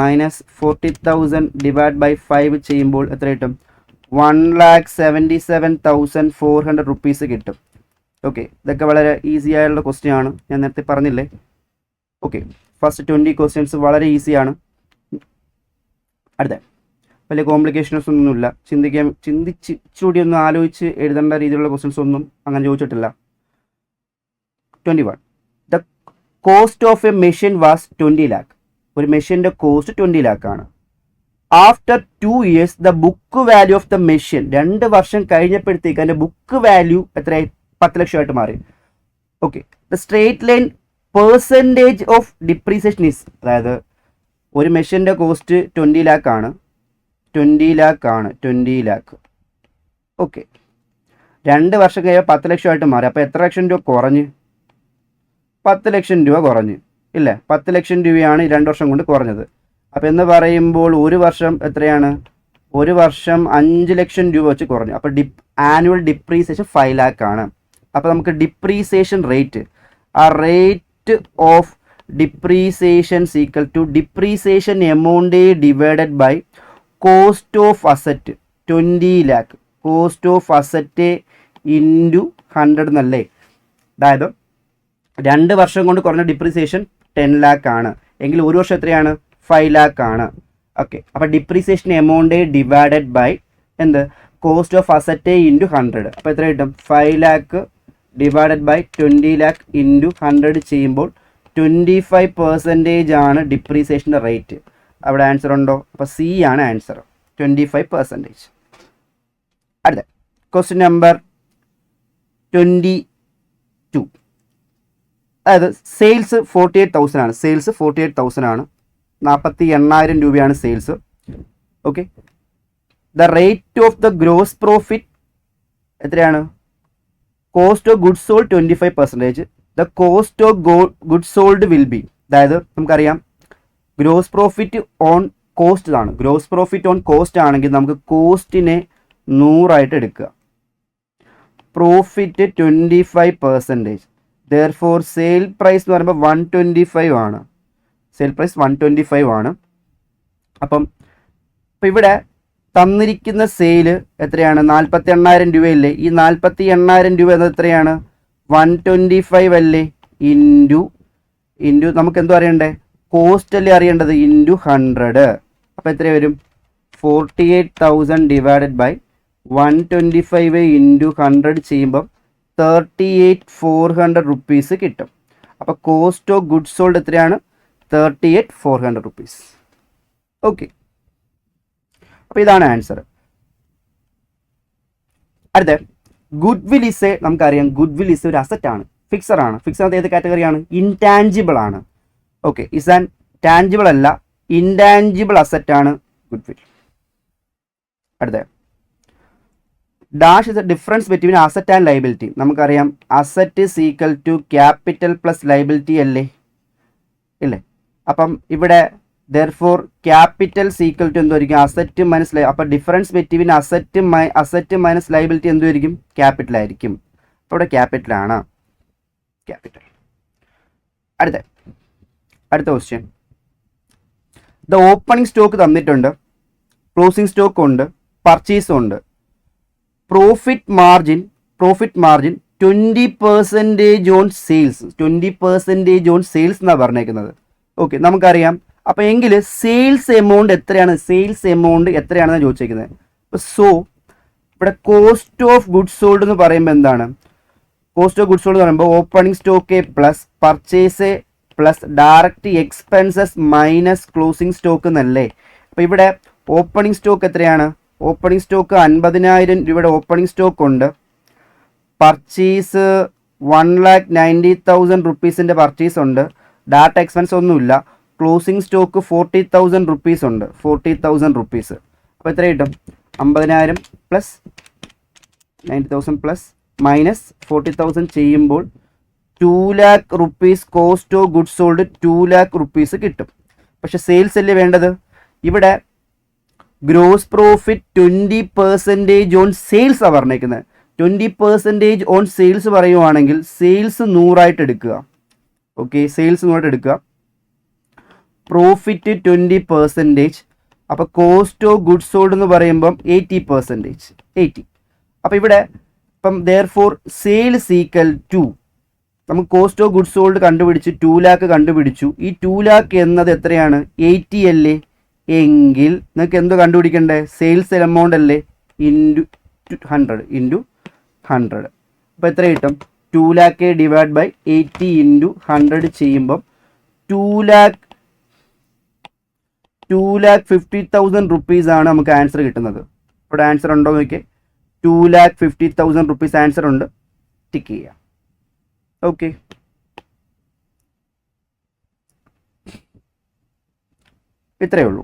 മൈനസ് 40,000 ഡിവൈഡ് ബൈ 5 ചെയ്യുമ്പോൾ എത്ര കിട്ടും? 1,77,400 റുപ്പീസ് കിട്ടും. ഓക്കെ, ഇതൊക്കെ വളരെ ഈസി ആയുള്ള ക്വസ്റ്റ്യൻ ആണ്, ഞാൻ നേരത്തെ പറഞ്ഞില്ലേ. ഓക്കെ, ഫസ്റ്റ് 20 ക്വസ്റ്റ്യൻസ് വളരെ ഈസിയാണ്. അടുത്ത വലിയ കോംപ്ലിക്കേഷൻസ് ഒന്നുമില്ല, ചിന്തിച്ചുകൂടി ഒന്ന് ആലോചിച്ച് എഴുതേണ്ട രീതിയിലുള്ള ക്വസ്റ്റ്യൻസ് ഒന്നും അങ്ങനെ ചോദിച്ചിട്ടില്ല. 21. The cost of A machine was 20 lakh. ഒരു മെഷീൻ്റെ കോസ്റ്റ് 20 lakh ആണ്. After 2 years the book value of the machine, 2 വർഷം കഴിഞ്ഞപ്പോഴത്തേക്ക് അതിൻ്റെ ബുക്ക് വാല്യൂ എത്രയായി? 10 ലക്ഷമായിട്ട് മാറി. Okay, the straight line percentage of depreciation is, അതായത് ഒരു മെഷീൻ്റെ കോസ്റ്റ് 20 lakh ആണ്, 20 lakh. ഓക്കെ, 2 വർഷം കഴിയുമ്പോൾ 10 ലക്ഷമായിട്ട് മാറി. അപ്പോൾ എത്ര ലക്ഷം രൂപ കുറഞ്ഞ്? 10 ലക്ഷം രൂപ കുറഞ്ഞ് ഇല്ലേ? 10 ലക്ഷം രൂപയാണ് 2 വർഷം കൊണ്ട് കുറഞ്ഞത്. അപ്പോൾ എന്ന് പറയുമ്പോൾ ഒരു വർഷം എത്രയാണ്? ഒരു വർഷം 5 ലക്ഷം രൂപ വെച്ച് കുറഞ്ഞു. അപ്പോൾ ആനുവൽ ഡിപ്രീസിയേഷൻ 5 lakh ആണ്. അപ്പോൾ നമുക്ക് ഡിപ്രീസിയേഷൻ റേറ്റ്, ആ rate of depreciation equal to depreciation amount divided by cost of asset 20 lakh, cost of asset into 100 എന്നല്ലേ. അതായത് 2 വർഷം കൊണ്ട് കുറഞ്ഞ ഡിപ്രീസിയേഷൻ 10 lakh ആണ് എങ്കിൽ 1 വർഷം എത്രയാണ് 5 lakh ആണ്. ഓക്കെ, അപ്പോൾ ഡിപ്രീസിയേഷൻ എമൗണ്ട് ഡിവൈഡഡ് ബൈ എന്ത് കോസ്റ്റ് ഓഫ് അസറ്റ് ഇൻറ്റു 100. അപ്പോൾ എത്ര കിട്ടും 5 lakh divided by 20 lakh into 100 ചെയ്യുമ്പോൾ 25% ആണ് ഡിപ്രീസിയേഷൻ്റെ റേറ്റ്. അവിടെ ആൻസർ ഉണ്ടോ? അപ്പോൾ സി ആണ് ആൻസർ, 25%. അടുത്ത ക്വസ്റ്റ്യൻ നമ്പർ 22. അതായത് സെയിൽസ് 48,000 ആണ്. സെയിൽസ് 48,000 ആണ്. 48,000 രൂപയാണ് sales. Okay, the rate of the gross profit എത്രയാണ്? Cost of goods sold 25%. The cost of goods sold will be, അതായത് നമുക്കറിയാം ഗ്രോസ് പ്രോഫിറ്റ് ഓൺ കോസ്റ്റ് ആണ്. ഗ്രോസ് പ്രോഫിറ്റ് ഓൺ കോസ്റ്റ് ആണെങ്കിൽ നമുക്ക് കോസ്റ്റിനെ 100 എടുക്കുക. പ്രോഫിറ്റ് 25%. ദെയർഫോർ സെയിൽ പ്രൈസ് എന്ന് പറയുമ്പോൾ 125 ആണ്. സെയിൽ പ്രൈസ് 125 ആണ്. അപ്പം ഇവിടെ തന്നിരിക്കുന്ന സെയിൽ എത്രയാണ്? 48,000 രൂപയല്ലേ. ഈ 48,000 രൂപ എന്നത് എത്രയാണ്? 125 അല്ലേ ഇൻറ്റു നമുക്ക് എന്തോ അറിയണ്ടേ? കോസ്റ്റ് അല്ലേ അറിയേണ്ടത്, ഇൻറ്റു 100. അപ്പോൾ എത്ര വരും? 48,000 ഡിവൈഡഡ് ബൈ 125 ഇൻറ്റു 100 ചെയ്യുമ്പം 38,400 റുപ്പീസ് കിട്ടും. അപ്പോൾ കോസ്റ്റ് ഓഫ് ഗുഡ്സ് സോൾഡ് എത്രയാണ്? 38,400 റുപ്പീസ്. ഓക്കെ, അപ്പോൾ ഇതാണ് ആൻസർ. അടുത്ത ഗുഡ് വിൽ ഇസ് നമുക്കറിയാം ഗുഡ് വിൽ ഇസ് ഒരു അസറ്റ് ആണ്, ഫിക്സർ ആണ്. ഫിക്സർ ഏത് കാറ്റഗറിയാണ്? ഇൻടാഞ്ചിബിൾ ആണ്. ഓക്കെ, ഇസ് ആൻ ടാഞ്ചിബിൾ അല്ല, ഇൻടാഞ്ചിബിൾ അസറ്റ് ആണ് ഗുഡ് വിൽ. അടുത്ത dash is a difference between asset and liability. നമുക്കറിയാം asset is equal to capital plus liability അല്ലേ, ഇല്ലേ? അപ്പം ഇവിടെ ദെർഫോർ ക്യാപിറ്റൽ ഈക്വൽ ടു എന്തായിരിക്കും? അസറ്റ് മൈനസ് അപ്പോൾ difference between asset minus liability എന്തായിരിക്കും? ക്യാപിറ്റൽ ആയിരിക്കും. അപ്പോൾ ഇവിടെ ക്യാപിറ്റലാണ്, ക്യാപിറ്റൽ. അടുത്ത ക്വസ്റ്റ്യൻ. ദ ഓപ്പണിംഗ് സ്റ്റോക്ക് തന്നിട്ടുണ്ട്, ക്ലോസിംഗ് സ്റ്റോക്ക് ഉണ്ട്, പർച്ചേസും ഉണ്ട്. Profit margin 20% on sales. 20% on sales എന്നാണ് പറഞ്ഞേക്കുന്നത്. ഓക്കെ, നമുക്കറിയാം. അപ്പോൾ എങ്കിൽ സെയിൽസ് എമൗണ്ട് എത്രയാണെന്ന് ചോദിച്ചേക്കുന്നത്. സോ ഇവിടെ കോസ്റ്റ് ഓഫ് ഗുഡ്സ് സോൾഡ് എന്ന് പറയുമ്പോൾ എന്താണ്? കോസ്റ്റ് ഓഫ് ഗുഡ്സ് സോൾഡ് എന്ന് പറയുമ്പോൾ opening stock plus purchase plus direct expenses minus closing stock എന്നല്ലേ. അപ്പോൾ ഇവിടെ ഓപ്പണിംഗ് സ്റ്റോക്ക് എത്രയാണ്? ഓപ്പണിംഗ് സ്റ്റോക്ക് 50,000 രൂപയുടെ ഓപ്പണിംഗ് സ്റ്റോക്ക് ഉണ്ട്. പർച്ചേസ് 1,90,000 റുപ്പീസിൻ്റെ പർച്ചേസ് ഉണ്ട്. ഡാറ്റ എക്സ്പെൻസ് ഒന്നുമില്ല. ക്ലോസിംഗ് സ്റ്റോക്ക് 40,000 റുപ്പീസ് ഉണ്ട്, 40,000 റുപ്പീസ്. അപ്പോൾ എത്ര കിട്ടും? 50,000 പ്ലസ് 90,000 പ്ലസ് മൈനസ് 40,000 ചെയ്യുമ്പോൾ 2 lakh rupees cost of goods sold 2 lakh rupees കിട്ടും. പക്ഷെ സെയിൽസ് അല്ലേ വേണ്ടത്. ഇവിടെ ഗ്രോസ് പ്രോഫിറ്റ് 20% ഓൺ സെയിൽസ് ആണ് പറഞ്ഞേക്കുന്നത്. 20% ഓൺ സെയിൽസ് പറയുവാണെങ്കിൽ സെയിൽസ് 100 എടുക്കുക. ഓക്കെ, സെയിൽസ് 100 എടുക്കുക. പ്രോഫിറ്റ് 20%. അപ്പോൾ കോസ്റ്റ് ഓഫ് ഗുഡ്സ് സോൾഡ് എന്ന് പറയുമ്പം 80%. 80. അപ്പോൾ ഇവിടെ ഇപ്പം ദെയർഫോർ സെയിൽസ് ഈക്വൽ ടു നമുക്ക് കോസ്റ്റ് ഓഫ് ഗുഡ്സ് സോൾഡ് കണ്ടുപിടിച്ച് 2 lakh കണ്ടുപിടിച്ചു. ഈ 2 lakh എന്നത് എത്രയാണ്? 80 അല്ലേ. എങ്കിൽ നിങ്ങൾക്ക് എന്തോ കണ്ടുപിടിക്കണ്ടേ? സെയിൽസ് എമൗണ്ട് അല്ലേ, ഇൻറ്റു 100. അപ്പോൾ എത്ര കിട്ടും? 2 lakh ഡിവൈഡ് ബൈ 80 ഇൻറ്റു 100 ചെയ്യുമ്പം 2,50,000 റുപ്പീസ് ആണ് നമുക്ക് ആൻസർ കിട്ടുന്നത്. ഇവിടെ ആൻസർ ഉണ്ടോ നോക്കിയേ. 2,50,000 റുപ്പീസ് ആൻസർ ഉണ്ട്. ടിക്ക് ചെയ്യാം. ഓക്കെ, ഇത്രയേ ഉള്ളൂ.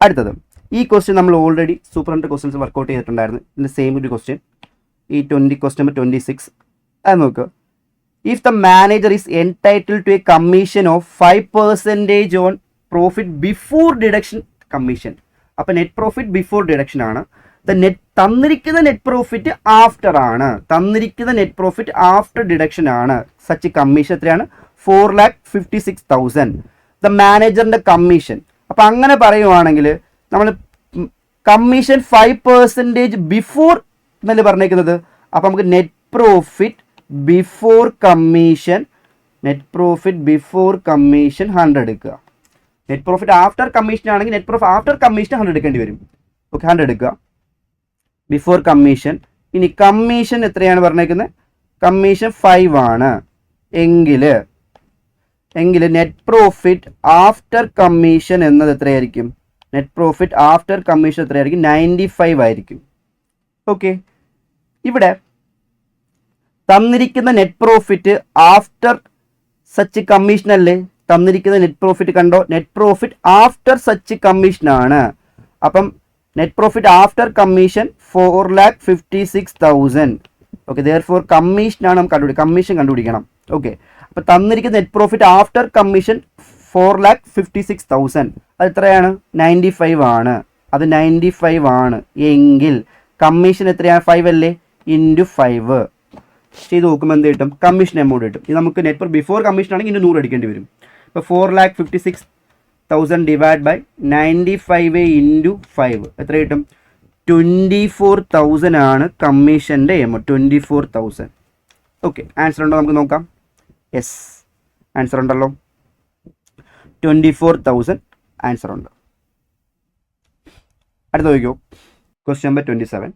അടുത്തത് ഈ ക്വസ്റ്റ്യൻ നമ്മൾ ഓൾറെഡി സൂപ്പർ ക്വസ്റ്റ്യൻസ് വർക്കൗട്ട് ചെയ്തിട്ടുണ്ടായിരുന്നു. ഇതിൻ്റെ സെയിം ഒരു ക്വസ്റ്റ്യൻ, ഈ ക്വസ്റ്റ്യൻ നമ്പർ 26. അത് നോക്കുക. If the manager is entitle to a commission of 5% on profit before deduction commission. അപ്പോൾ നെറ്റ് പ്രോഫിറ്റ് ബിഫോർ ഡിഡക്ഷൻ ആണ്. തന്നിരിക്കുന്ന നെറ്റ് പ്രോഫിറ്റ് ആഫ്റ്റർ ആണ്. തന്നിരിക്കുന്ന നെറ്റ് പ്രോഫിറ്റ് ആഫ്റ്റർ ഡിഡക്ഷൻ ആണ്. സച്ച് കമ്മീഷൻ എത്രയാണ്? 4,56,000. ദ മാനേജറിൻ്റെ കമ്മീഷൻ. അപ്പം അങ്ങനെ പറയുവാണെങ്കിൽ നമ്മൾ കമ്മീഷൻ 5% ബിഫോർ എന്നല്ലേ പറഞ്ഞേക്കുന്നത്. അപ്പോൾ നമുക്ക് നെറ്റ് പ്രോഫിറ്റ് ബിഫോർ കമ്മീഷൻ 100 എടുക്കുക. നെറ്റ് പ്രോഫിറ്റ് ആഫ്റ്റർ കമ്മീഷൻ ആണെങ്കിൽ നെറ്റ് പ്രോഫിറ്റ് ആഫ്റ്റർ കമ്മീഷൻ 100 എടുക്കേണ്ടി വരും. ഓക്കെ, 100 എടുക്കുക ബിഫോർ കമ്മീഷൻ. ഇനി കമ്മീഷൻ എത്രയാണ് പറഞ്ഞേക്കുന്നത്? കമ്മീഷൻ 5 ആണ് എങ്കിൽ നെറ്റ് പ്രോഫിറ്റ് ആഫ്റ്റർ കമ്മീഷൻ എന്നത് എത്രയായിരിക്കും? നെറ്റ് പ്രോഫിറ്റ് ആഫ്റ്റർ കമ്മീഷൻ എത്രയായിരിക്കും? 95 ആയിരിക്കും. ഓക്കെ, ഇവിടെ തന്നിരിക്കുന്ന net profit after such commission അല്ലേ? തന്നിരിക്കുന്ന നെറ്റ് പ്രോഫിറ്റ് കണ്ടോ? നെറ്റ് പ്രോഫിറ്റ് ആഫ്റ്റർ സച്ച് കമ്മീഷനാണ്. അപ്പം net profit after commission 4,56,000. Okay, therefore കമ്മീഷനാണ് നമുക്ക് കമ്മീഷൻ കണ്ടുപിടിക്കണം. ഓക്കെ, അപ്പോൾ തന്നിരിക്കുന്ന നെറ്റ് പ്രോഫിറ്റ് ആഫ്റ്റർ കമ്മീഷൻ 4,56,000. അത് എത്രയാണ്? 95 ആണ്. അത് 95 ആണ് എങ്കിൽ കമ്മീഷൻ എത്രയാണ്? 5 അല്ലേ? ഇൻറ്റു 5 ചെയ്ത് നോക്കുമ്പോൾ എന്ത് കിട്ടും? കമ്മീഷൻ എമൗണ്ട് കിട്ടും. ഇത് നമുക്ക് നെറ്റ് ബിഫോർ കമ്മീഷൻ ആണെങ്കിൽ 100 അടിക്കേണ്ടി വരും. ഇപ്പോൾ 4,56,000 ഡിവൈഡ് ബൈ 95 ഇൻറ്റു 5 എത്ര കിട്ടും? 24,000 ആണ് കമ്മീഷൻ്റെ എമൗണ്ട്. 24,000. ഓക്കെ, ആൻസർ ഉണ്ടോ നമുക്ക് നോക്കാം. യെസ്, ആൻസർ ഉണ്ടല്ലോ. 24,000 ആൻസർ ഉണ്ട്. അടുത്ത നോക്കിയോ, question number 27.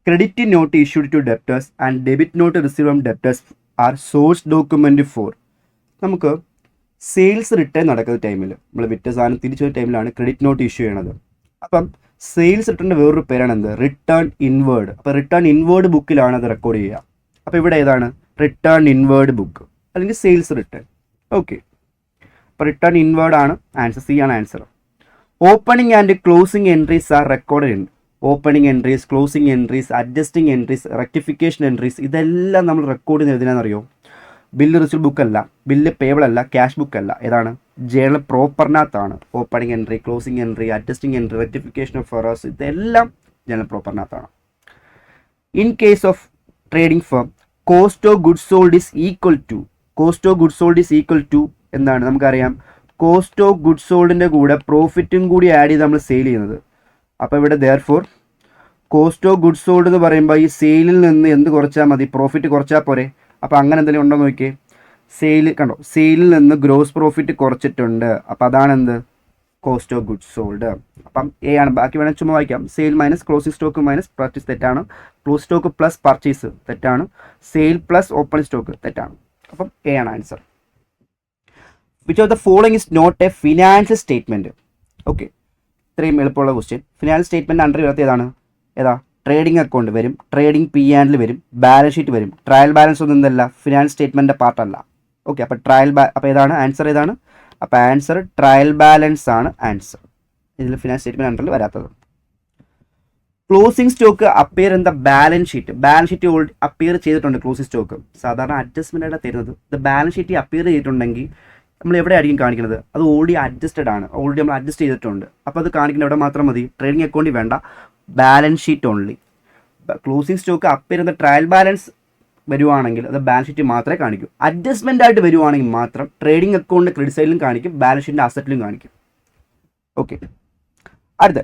Credit note issued to debtors and debit note receive from debtors are source document for. നമുക്ക് സെയിൽസ് റിട്ടേൺ നടക്കുന്ന ടൈമിൽ നമ്മൾ വിറ്റ സാധനം തിരിച്ചു ടൈമിലാണ് ക്രെഡിറ്റ് നോട്ട് ഇഷ്യൂ ചെയ്യണത്. അപ്പം സെയിൽസ് റിട്ടേണിൻ്റെ വേറൊരു പേരാണ് എന്ത്? Return inward. അപ്പോൾ റിട്ടേൺ ഇൻവേർഡ് ബുക്കിലാണ് അത് റെക്കോർഡ് ചെയ്യുക. അപ്പോൾ ഇവിടെ ഏതാണ്? റിട്ടേൺ ഇൻവേർഡ് ബുക്ക് അല്ലെങ്കിൽ സെയിൽസ് റിട്ടേൺ. ഓക്കെ, അപ്പോൾ റിട്ടേൺ ഇൻവേർഡ് ആണ് ആൻസർ. സി ആണ് answer. Opening and closing entries are record in. Opening entries, closing entries, adjusting entries, rectification entries, ഇതെല്ലാം നമ്മൾ റെക്കോർഡ് ചെയ്യുന്നത് എന്തിനാണെന്നറിയോ? ബില്ല് റിസീവ് ബുക്ക് അല്ല, ബില്ല് പേബിൾ അല്ല, ക്യാഷ് ബുക്ക് അല്ല. ഏതാണ്? ജേണൽ പ്രോപ്പറിനകത്താണ്. Opening entry, closing entry, adjusting entry, rectification of errors, ഇതെല്ലാം ജേണൽ പ്രോപ്പറിനകത്താണ്. In case of trading firm, cost of goods sold is equal to എന്താണ്? നമുക്കറിയാം കോസ്റ്റ് ഓഫ് ഗുഡ്സ് സോൾഡിൻ്റെ കൂടെ പ്രോഫിറ്റും കൂടി ആഡ് ചെയ്ത് നമ്മൾ സെയിൽ ചെയ്യുന്നത്. അപ്പോൾ ഇവിടെ therefore cost of goods sold എന്ന് പറയുമ്പോൾ ഈ സെയിലിൽ നിന്ന് എന്ത് കുറച്ചാൽ മതി? പ്രോഫിറ്റ് കുറച്ചാൽ പോരെ. അപ്പോൾ അങ്ങനെ എന്തെങ്കിലും ഉണ്ടോ നോക്കിയേ. സെയിൽ കണ്ടോ, സെയിലിൽ നിന്ന് ഗ്രോസ് പ്രോഫിറ്റ് കുറച്ചിട്ടുണ്ട്. അപ്പോൾ അതാണ് എന്ത്? Cost of goods sold. അപ്പം എ ആണ്. ബാക്കി വേണമെങ്കിൽ ചുമ്മാ വായിക്കാം. Sale minus closing stock minus purchase തെറ്റാണ്. ക്ലോസ് സ്റ്റോക്ക് പ്ലസ് പർച്ചേസ് തെറ്റാണ്. സെയിൽ പ്ലസ് ഓപ്പണിംഗ് സ്റ്റോക്ക് തെറ്റാണ്. അപ്പം എ ആണ് answer. Which of the following is not a financial statement? Okay, ഇത്രയും എളുപ്പമുള്ള ക്വസ്റ്റ്യൻ. ഫിനാൻഷ്യൽ സ്റ്റേറ്റ്മെൻറ്റ് അണ്ടർ വരാത്ത ഏതാ? ട്രേഡിംഗ് അക്കൗണ്ട് വരും, ട്രേഡിംഗ് P&L വരും, ബാലൻസ് ഷീറ്റ് വരും. ട്രയൽ ബാലൻസ് ഒന്നും എന്തല്ല? ഫിനാൻഷ്യൽ സ്റ്റേറ്റ്മെൻറ്റിൻ്റെ പാർട്ടല്ല. ഓക്കെ, അപ്പോൾ അപ്പോൾ ഏതാണ് ആൻസർ? ഏതാണ്? അപ്പോൾ ആൻസർ ട്രയൽ ബാലൻസ് ആണ് ആൻസർ. ഇതിൽ ഫിനാൻഷ്യൽ സ്റ്റേറ്റ്മെൻറ്റ് അണ്ടറിൽ വരാത്തത്. Closing stock appear in the balance sheet. Balance sheet already appear ചെയ്തിട്ടുണ്ട് ക്ലോസിംഗ് സ്റ്റോക്ക്. സാധാരണ അഡ്ജസ്റ്റ്മെൻ്റ് ആയിട്ട് തരുന്നത്. ഇത് ബാലൻസ് ഷീറ്റ് അപ്പിയർ ചെയ്തിട്ടുണ്ടെങ്കിൽ നമ്മൾ എവിടെ ആയിരിക്കും കാണിക്കുന്നത്? അത് ഓൾറെഡി അഡ്ജസ്റ്റഡ് ആണ്, ഓൾറെഡി നമ്മൾ അഡ്ജസ്റ്റ് ചെയ്തിട്ടുണ്ട്. അപ്പോൾ അത് കാണിക്കുന്നത് എവിടെ മാത്രം മതി? ട്രേഡിംഗ് അക്കൗണ്ടിൽ വേണ്ട, balance sheet only. Closing stock appear in the trial balance വരുവാണെങ്കിൽ അത് ബാലൻസ് ഷീറ്റ് മാത്രമേ കാണിക്കൂ. അഡ്ജസ്റ്റ്മെൻ്റ് ആയിട്ട് വരുവാണെങ്കിൽ മാത്രം ട്രേഡിംഗ് അക്കൗണ്ടിൻ്റെ ക്രെഡിറ്റ് സൈഡിലും കാണിക്കും, ബാലൻസ് ഷീറ്റിൻ്റെ അസറ്റിലും കാണിക്കും. ഓക്കെ, അടുത്ത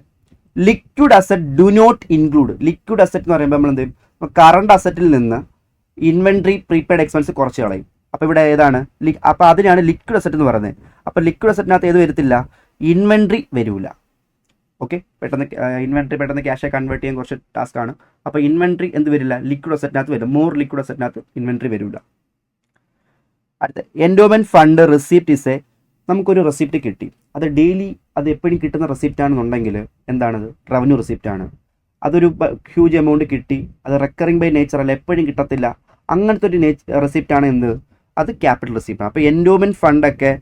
liquid asset do not include. Liquid asset എന്ന് പറയുമ്പോൾ നമ്മൾ എന്ത് ചെയ്യും? കറണ്ട് അസറ്റിൽ നിന്ന് ഇൻവെൻട്രി പ്രീപെയ്ഡ് എക്സ്പെൻസ് കുറച്ച് കളയും. അപ്പോൾ ഇവിടെ ഏതാണ്? അപ്പോൾ അതിനാണ് ലിക്വിഡ് അസറ്റ് എന്ന് പറയുന്നത്. അപ്പോൾ ലിക്വിഡ് അസറ്റിനകത്ത് ഏത് വരത്തില്ല? ഇൻവെൻട്രി വരില്ല. ഓക്കെ, പെട്ടെന്ന് ക്യാഷായി കൺവേർട്ട് ചെയ്യാൻ കുറച്ച് ടാസ്ക് ആണ്. അപ്പോൾ ഇൻവെൻട്രി എന്ത് വരില്ല? ലിക്വിഡ് അസറ്റിനകത്ത് വരും. ലിക്വിഡ് അസറ്റിനകത്ത് ഇൻവെൻട്രി വരില്ല. അടുത്ത എൻഡോമെൻറ്റ് ഫണ്ട് റിസീപ്റ്റ് ഇസ് നമുക്കൊരു റെസിപ്റ്റ് കിട്ടി. അത് ഡെയിലി അത് എപ്പോഴും കിട്ടുന്ന റെസിപ്റ്റ് ആണെന്നുണ്ടെങ്കിൽ എന്താണത്? റവന്യൂ റെസിപ്റ്റ് ആണ്. അതൊരു ഹ്യൂജ് എമൗണ്ട് കിട്ടി, അത് റെക്കറിങ് ബൈ നേച്ചർ അല്ല, എപ്പോഴും കിട്ടത്തില്ല. അങ്ങനത്തെ ഒരു റെസിപ്റ്റ് ആണ് എന്ത്? അത് ക്യാപിറ്റൽ റെസിപ്റ്റ് ആണ്. അപ്പോൾ എൻഡോമെൻറ്റ് ഫണ്ടൊക്കെ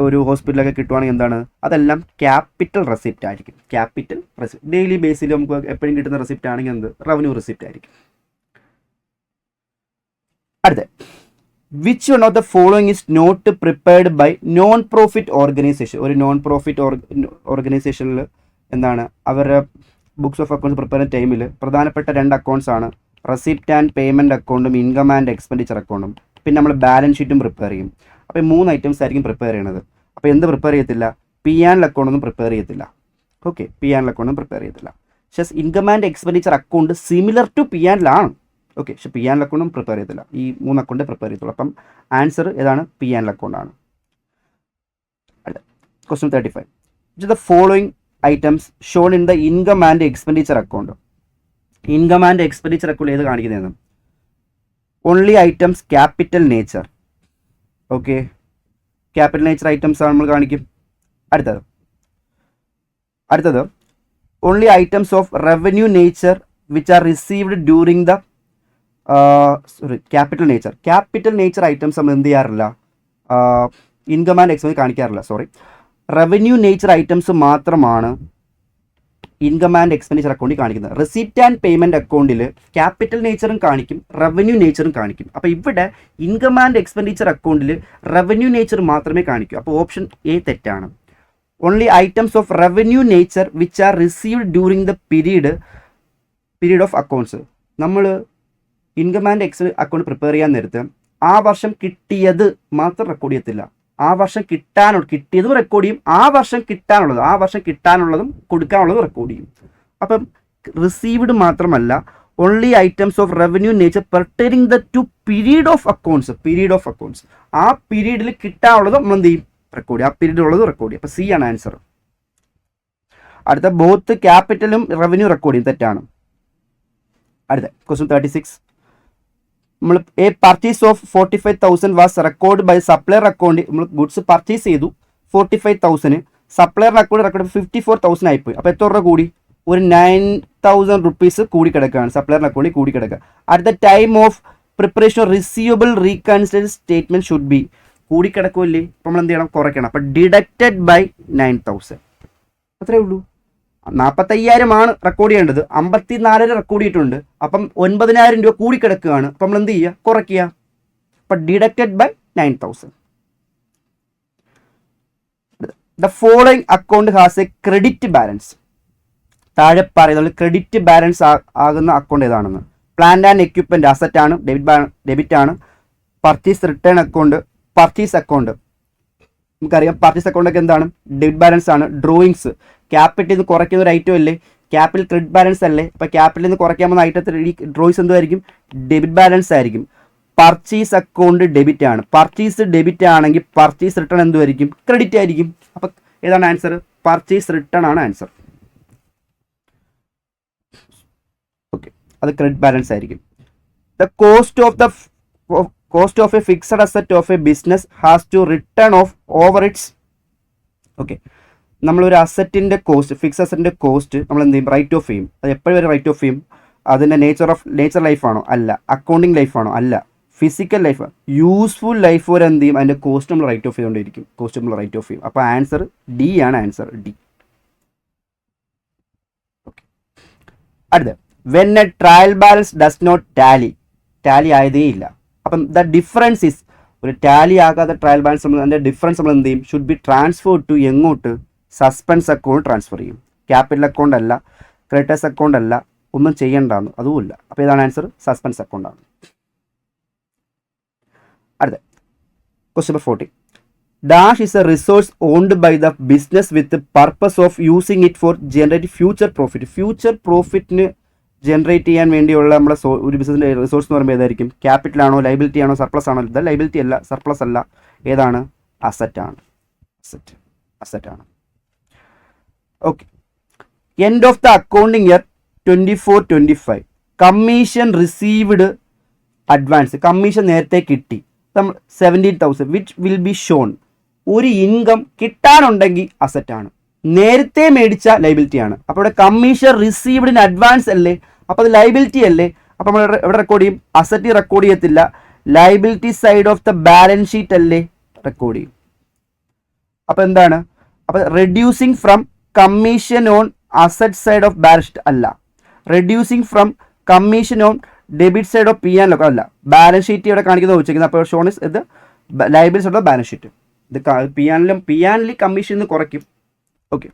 ഒരു ഹോസ്പിറ്റലൊക്കെ കിട്ടുവാണെങ്കിൽ എന്താണ്? അതെല്ലാം ക്യാപിറ്റൽ റെസിപ്റ്റ് ആയിരിക്കും. ക്യാപിറ്റൽ റെസിപ്റ്റ് ഡെയിലി ബേസിൽ നമുക്ക് എപ്പോഴും കിട്ടുന്ന റെസിപ്റ്റ് ആണെങ്കിൽ എന്ത്? റവന്യൂ റെസിപ്റ്റ് ആയിരിക്കും. അടുത്ത which one of the following is not prepared by non profit organization. ഒരു നോൺ പ്രോഫിറ്റ് ഓർഗനൈസേഷനിൽ എന്താണ് അവരുടെ ബുക്സ് ഓഫ് അക്കൗണ്ട്സ് പ്രിപ്പയർ ചെയ്യുന്ന ടൈമിൽ പ്രധാനപ്പെട്ട 2 അക്കൗണ്ട്സ് ആണ് റെസിപ്റ്റ് ആൻഡ് പേയ്മെൻറ്റ് അക്കൗണ്ടും ഇൻകം ആൻഡ് എക്സ്പെൻഡിച്ചർ അക്കൗണ്ടും. പിന്നെ നമ്മൾ ബാലൻസ് ഷീറ്റും പ്രിപ്പയർ ചെയ്യും. അപ്പോൾ 3 ഐറ്റംസ് ആയിരിക്കും പ്രിപ്പയർ ചെയ്യണത്. അപ്പോൾ എന്ത് പ്രിപ്പയർ ചെയ്യത്തില്ല? P&L അക്കൗണ്ടൊന്നും പ്രിപ്പയർ ചെയ്യത്തില്ല. ഓക്കെ, പി ആൻഡ് അക്കൗണ്ടും പ്രിപ്പയർ ചെയ്തില്ല. പക്ഷേ income and expenditure account similar to P ആൻഡിലാണ്. ഓക്കെ, പക്ഷേ പി ആൻഡ് അക്കൗണ്ടും പ്രിപ്പയർ ചെയ്തില്ല. ഈ 3 അക്കൗണ്ട് പ്രിപ്പയർ ചെയ്തുള്ളൂ. അപ്പം ആൻസർ ഏതാണ്? പി ആൻഡ് അക്കൗണ്ടാണ്. Question 35. Which the following items shown in the income and expenditure account? Income and expenditure account ഏത് കാണിക്കുന്നതെന്ന്? Only items capital nature. Okay, capital nature items ആണ് നമ്മൾ കാണിക്കും. അടുത്തത് only items of revenue nature which are received during the capital nature items നമ്മൾ എന്ത് ചെയ്യാറില്ല, income and expense കാണിക്കാറില്ല. റവന്യൂ നേച്ചർ ഐറ്റംസ് മാത്രമാണ് ഇൻകം ആൻഡ് എക്സ്പെൻഡിച്ചർ അക്കൗണ്ടിൽ കാണിക്കുന്നത്. റെസിപ്റ്റ് ആൻഡ് പേയ്മെൻറ്റ് അക്കൗണ്ടിൽ ക്യാപിറ്റൽ നേച്ചറും കാണിക്കും, റവന്യൂ നേച്ചറും കാണിക്കും. അപ്പോൾ ഇവിടെ ഇൻകം ആൻഡ് എക്സ്പെൻഡിച്ചർ അക്കൗണ്ടിൽ റവന്യൂ നേച്ചർ മാത്രമേ കാണിക്കൂ. അപ്പോൾ ഓപ്ഷൻ എ തെറ്റാണ്. Only items of revenue nature which are received during the period of accounts. നമ്മൾ income and expense account prepare ചെയ്യാൻ നേരത്ത് ആ വർഷം കിട്ടിയത് മാത്രം റെക്കോർഡ് ചെയ്യത്തില്ല. ആ വർഷം കിട്ടിയതും റെക്കോർഡ് ചെയ്യും, ആ വർഷം കിട്ടാനുള്ളതും കൊടുക്കാനുള്ളതും റെക്കോർഡ് ചെയ്യും. അപ്പം റിസീവ്ഡ് മാത്രമല്ല, only items of revenue nature pertaining the two period of accounts. ആ പീരീഡിൽ കിട്ടാനുള്ളതും നമ്മൾ എന്ത് ചെയ്യും? റെക്കോർഡ് ചെയ്യും. ആ പീരീഡിലുള്ളത് റെക്കോർഡ് ചെയ്യും. അപ്പോൾ സി ആണ് ആൻസർ. അടുത്ത ബോത്ത് ക്യാപിറ്റലും റവന്യൂ റെക്കോർഡ് ചെയ്യും, തെറ്റാണ്. അടുത്ത ക്വസ്റ്റ്യൻ 36. നമ്മൾ a purchase of 45,000 was record by supplier account. നമ്മൾ ഗുഡ്സ് പർച്ചേസ് ചെയ്തു 45,000, സപ്ലയർ അക്കൗണ്ട് റെക്കോർഡ് 54,000 ആയിപ്പോയി. അപ്പോൾ എത്ര രൂപ കൂടി? ഒരു 9,000 റുപ്പീസ് കൂടി കിടക്കുകയാണ്, സപ്ലയർ അക്കൗണ്ടിൽ കൂടി കിടക്കുക. At the time of preparation of receivable reconsider statement should be. കൂടി കിടക്കുമല്ലേ, അപ്പോൾ നമ്മൾ എന്ത് ചെയ്യണം? കുറയ്ക്കണം. അപ്പോൾ ഡിഡക്റ്റഡ് ബൈ 9,000. അത്രേ ഉള്ളൂ. 45,000 ആണ് റെക്കോർഡ് ചെയ്യേണ്ടത്, 54,000 റെക്കോർഡ് ചെയ്തിട്ടുണ്ട്. അപ്പം 9,000 രൂപ കൂടി കിടക്കുകയാണ്. അപ്പം നമ്മൾ എന്ത് ചെയ്യുക? കുറയ്ക്കുക. അപ്പം deducted by 9,000. The following account has a credit balance. താഴെ പറയുന്നത് ക്രെഡിറ്റ് ബാലൻസ് ആകുന്ന അക്കൗണ്ട് ഏതാണെന്ന്. പ്ലാന്റ് ആൻഡ് എക്യുപ്മെന്റ് അസറ്റ് ആണ്, ഡെബിറ്റ് ആണ്. Purchase return account, purchase account നമുക്കറിയാം. പർച്ചേസ് അക്കൗണ്ട് ഒക്കെ എന്താണ്? ഡെബിറ്റ് ബാലൻസ് ആണ്. ഡ്രോയിങ്സ് ക്യാപിറ്റലിൽ നിന്ന് കുറയ്ക്കുന്ന ഒരു ഐറ്റം അല്ലേ, ക്യാപിറ്റൽ ക്രെഡിറ്റ് ബാലൻസ് അല്ലേ. അപ്പോൾ ക്യാപിറ്റലിൽ നിന്ന് കുറയ്ക്കാൻ പോകുന്ന ഐറ്റത്തിൽ ഈ ഡ്രോയിങ്സ് എന്തായിരിക്കും? ഡെബിറ്റ് ബാലൻസ് ആയിരിക്കും. പർച്ചേസ് അക്കൗണ്ട് ഡെബിറ്റ് ആണ്. പർച്ചേസ് ഡെബിറ്റ് ആണെങ്കിൽ പർച്ചേസ് റിട്ടേൺ എന്തായിരിക്കും? ക്രെഡിറ്റ് ആയിരിക്കും. അപ്പോൾ ഏതാണ് ആൻസർ? പർച്ചേസ് റിട്ടേൺ ആണ് ആൻസർ. ഓക്കെ, അത് ക്രെഡിറ്റ് ബാലൻസ് ആയിരിക്കും. The cost of a fixed asset of a business has to written off over its. Okay, നമ്മളൊരു അസറ്റിൻ്റെ കോസ്റ്റ്, ഫിക്സ് അസറ്റിൻ്റെ കോസ്റ്റ് നമ്മൾ എന്ത് ചെയ്യും? റൈറ്റ് ഓഫ് ചെയ്യും. അത് എപ്പോഴും വരെ റൈറ്റ് ഓഫ് ചെയ്യും? അതിൻ്റെ നേച്ചർ ലൈഫാണോ? അല്ല. അക്കൗണ്ടിങ് ലൈഫാണോ? അല്ല. ഫിസിക്കൽ ലൈഫ്, യൂസ്ഫുൾ ലൈഫ് വരെ എന്ത് ചെയ്യും? അതിൻ്റെ കോസ്റ്റ് നമ്മൾ റൈറ്റ് ഓഫ് ചെയ്തുകൊണ്ടിരിക്കും. കോസ്റ്റ് നമ്മൾ റൈറ്റ് ഓഫ് ചെയ്യും. അപ്പോൾ ആൻസർ ഡി ആണ്. Answer D. ഓക്കെ, അടുത്ത when a trial balance does not tally ആയതേ ഇല്ല. അപ്പം ദ ഡിഫറൻസ് ഇസ്, ഒരു ടാലി ആകാത്ത ട്രയൽ ബാലൻസ് നമ്മൾ അതിൻ്റെ ഡിഫറൻസ് നമ്മൾ എന്ത് ചെയ്യും? ഷുഡ് ബി ട്രാൻസ്ഫർ ടു എങ്ങോട്ട്? സസ്പെൻസ് അക്കൗണ്ട് ട്രാൻസ്ഫർ ചെയ്യും. ക്യാപിറ്റൽ അക്കൗണ്ട് അല്ല, ക്രെഡിറ്റേഴ്സ് അക്കൗണ്ട് അല്ല, ഒന്നും ചെയ്യണ്ടാന്ന് അതുമില്ല. അപ്പോൾ ഏതാണ് ആൻസർ? സസ്പെൻസ് അക്കൗണ്ട് ആണ്. അടുത്ത question number 40. Dash is a resource owned by the business with purpose of using it for generate future പ്രോഫിറ്റിന് ജനറേറ്റ് ചെയ്യാൻ വേണ്ടിയുള്ള നമ്മുടെ ഒരു ബിസിനസിൻ്റെ റിസോഴ്സ് എന്ന് പറയുമ്പോൾ ഏതായിരിക്കും? ക്യാപിറ്റൽ ആണോ, ലൈബിലിറ്റി ആണോ, സർപ്ലസ് ആണോ? ഇത് ലൈബിലിറ്റി അല്ല, സർപ്ലസ് അല്ല. ഏതാണ്? അസറ്റ് ആണ്. Okay, end of the accounting year 24-25 commission received advance. Commission നേരത്തെ കിട്ടി, നമ്മൾ 17,000 വിച്ച് വിൽ ബി ഷോൺ. ഒരു ഇൻകം കിട്ടാനുണ്ടെങ്കിൽ അസറ്റ് ആണ്, നേരത്തെ മേടിച്ച ലൈബിലിറ്റി ആണ്. അപ്പോൾ ഇവിടെ കമ്മീഷൻ റിസീവ്ഡ് ഇൻ അഡ്വാൻസ് അല്ലേ, അപ്പോൾ അത് ലൈബിലിറ്റി അല്ലേ. അപ്പോൾ നമ്മൾ എവിടെ റെക്കോർഡ് ചെയ്യും? അസറ്റ് റെക്കോർഡ് ചെയ്യത്തില്ല, liability side of the balance sheet അല്ലേ റെക്കോർഡ് ചെയ്യും. അപ്പോൾ എന്താണ്? അപ്പോൾ reducing from commission on asset side of balance sheet അല്ല, reducing from commission on debit side of P and ലൊക്കെ അല്ല. ബാലൻസ് ഷീറ്റ് ഇവിടെ കാണിക്കുന്നത് വെച്ചിരിക്കുന്നത്. അപ്പോൾ ഷോൺ ഇസ് ഇത് liability side of balance sheet. ഇത് പി ആൻഡിൽ കമ്മീഷൻ കുറയ്ക്കും. Okay,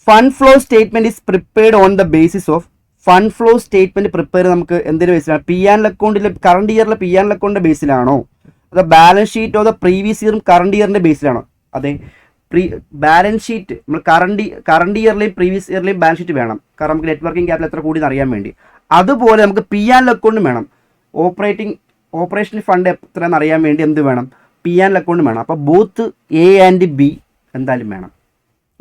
fund flow statement is prepared on the basis of. Fund flow statement prepare നമുക്ക് എന്തിന്റെ ബേസിലാണ്? പി ആൻഡ് അക്കൗണ്ടിലെ കറണ്ട് ഇയറിലെ പി ആൻഡ് അക്കൗണ്ടിന്റെ ബേസിലാണോ, അതോ balance sheet of the previous ഇയറും കറണ്ട് ഇയറിന്റെ ബേസിലാണോ? അതെ, ബാലൻസ് ഷീറ്റ് നമ്മൾ കറണ്ട് ഇയറിലെയും പ്രീവിയസ് ഇയറിലെയും ബാലൻസ് ഷീറ്റ് വേണം. കാരണം നമുക്ക് നെറ്റ് വർക്കിംഗ് ക്യാപിറ്റൽ എത്ര കൂടി അറിയാൻ വേണ്ടി. അതുപോലെ നമുക്ക് പി ആൻഡ് അക്കൗണ്ടും വേണം. ഓപ്പറേഷൻ ഫണ്ട് എത്രയെന്ന് അറിയാൻ വേണ്ടി എന്ത് വേണം? പി ആൻഡ് അക്കൗണ്ടും വേണം. അപ്പോൾ ബോത്ത് എ ആൻഡ് ബി എന്തായാലും വേണം.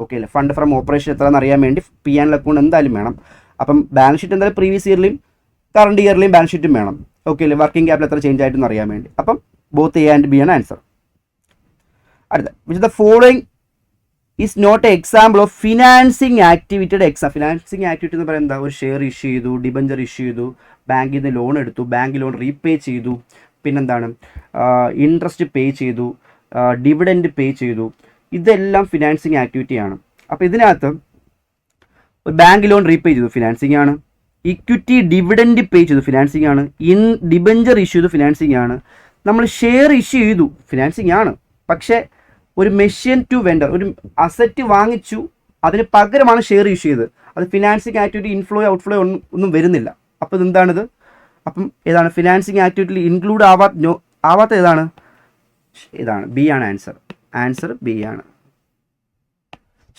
ഓക്കെ അല്ലേ? ഫണ്ട് ഫ്രം ഓപ്പറേഷൻ എത്രയെന്ന് അറിയാൻ വേണ്ടി പി ആൻഡ് അക്കൗണ്ട് എന്തായാലും വേണം. അപ്പം ബാലൻസ് ഷീറ്റ് എന്തായാലും പ്രീവിയസ് ഇയറിലെയും കറണ്ട് ഇയറിലെയും ബാലൻസ് ഷീറ്റും വേണം. ഓക്കെ അല്ലേ? വർക്കിംഗ് ക്യാപിറ്റൽ എത്ര ചേഞ്ച് ആയിട്ടെന്ന് അറിയാൻ വേണ്ടി. അപ്പം ബോത്ത് എ ആൻഡ് ബി ആണ് ആൻസർ. അടുത്ത which the following is not a example of financing ആക്ടിവിറ്റിയുടെ എക്സാം. ഫിനാൻസിങ് ആക്ടിവിറ്റി എന്ന് പറയുന്നത് എന്താ? ഒരു ഷെയർ ഇഷ്യൂ ചെയ്തു, ഡിബഞ്ചർ ഇഷ്യൂ ചെയ്തു, ബാങ്കിൽ നിന്ന് ലോൺ എടുത്തു, ബാങ്ക് ലോൺ റീപേ ചെയ്തു, പിന്നെന്താണ് ഇൻട്രസ്റ്റ് പേ ചെയ്തു, ഡിവിഡൻഡ് പേ ചെയ്തു. ഇതെല്ലാം ഫിനാൻസിങ് ആക്ടിവിറ്റിയാണ്. അപ്പോൾ ഇതിനകത്ത് ഒരു ബാങ്ക് ലോൺ റീപേ ചെയ്തു, ഫിനാൻസിങ് ആണ്. ഇക്വിറ്റി ഡിവിഡൻഡ് പേ ചെയ്തു, ഫിനാൻസിങ് ആണ്. ഡിബഞ്ചർ ഇഷ്യൂ ചെയ്തു, ഫിനാൻസിങ് ആണ്. നമ്മൾ ഷെയർ ഇഷ്യൂ ചെയ്തു, ഫിനാൻസിങ് ആണ്. പക്ഷേ ഒരു മെഷീൻ ടു വെൻഡർ, ഒരു അസറ്റ് വാങ്ങിച്ചു, അതിന് പകരമാണ് ഷെയർ ഇഷ്യൂ ചെയ്തത്. അത് ഫിനാൻസിങ് ആക്ടിവിറ്റി ഇൻഫ്ലോ ഔട്ട്ഫ്ലോ ഒന്നും വരുന്നില്ല. അപ്പോൾ ഇതെന്താണിത്? അപ്പം ഏതാണ് ഫിനാൻസിങ് ആക്ടിവിറ്റിയിൽ ഇൻക്ലൂഡ് ആവാത്ത ഏതാണ്? ഇതാണ്, ബി ആണ് ആൻസർ. ആൻസർ ബി ആണ്.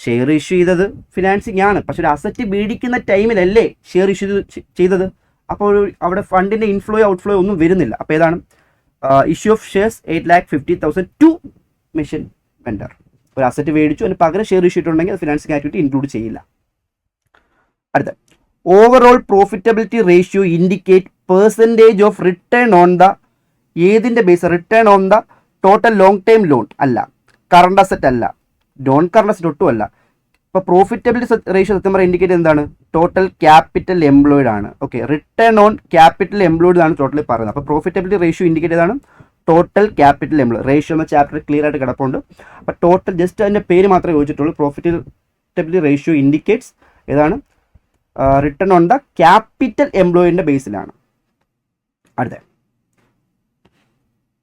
ഷെയർ ഇഷ്യൂ ചെയ്തത് ഫിനാൻസിങ് ആണ്, പക്ഷെ ഒരു അസറ്റ് മേടിക്കുന്ന ടൈമിലല്ലേ ഷെയർ ഇഷ്യൂ ചെയ്തത്. അപ്പോൾ അവിടെ ഫണ്ടിൻ്റെ ഇൻഫ്ലോ ഔട്ട്ഫ്ലോ ഒന്നും വരുന്നില്ല. അപ്പോൾ ഏതാണ്? Issue of shares 8,50,000 to machine vendor. ഒരു അസറ്റ് മേടിച്ചു, അതിന് പകരം ഷെയർ ഇഷ്യൂ ഇട്ടുണ്ടെങ്കിൽ അത് ഫിനാൻസിങ് ആക്ടിവിറ്റി ഇൻക്ലൂഡ് ചെയ്യില്ല. അടുത്ത overall profitability ratio indicate percentage of return on the ഏതിൻ്റെ base? Return on the total long time loan അല്ല, കറണ്ട് അസറ്റ് അല്ല, നോൺ കറണ്ട് അസറ്റ് ഒട്ടും അല്ല. ഇപ്പോൾ പ്രോഫിറ്റബിലിറ്റി റേഷ്യോ സത്യം പറയുക ഇൻഡിക്കേറ്റ് എന്താണ്? ടോട്ടൽ ക്യാപിറ്റൽ എംപ്ലോയിഡ് ആണ്. Okay, return on capital employed ആണ് ടോട്ടലി പറയുന്നത്. അപ്പോൾ പ്രോഫിറ്റബിലിറ്റി റേഷ്യോ ഇൻഡിക്കേറ്റ് ചെയ്താണ് ടോട്ടൽ ക്യാപിറ്റൽ എംപ്ലോയ്. റേഷ്യോ എന്ന ചാപ്റ്റർ ക്ലിയർ ആയിട്ട് കിടപ്പുണ്ട്. അപ്പോൾ ടോട്ടൽ ജസ്റ്റ് അതിൻ്റെ പേര് മാത്രമേ ചോദിച്ചിട്ടുള്ളൂ. പ്രോഫിറ്റബിലിറ്റി റേഷ്യോ ഇൻഡിക്കേറ്റ്സ് ഏതാണ്? റിട്ടേൺ ഓൺ ദ ക്യാപിറ്റൽ എംപ്ലോയിൻ്റെ ബേസിലാണ്. അടുത്ത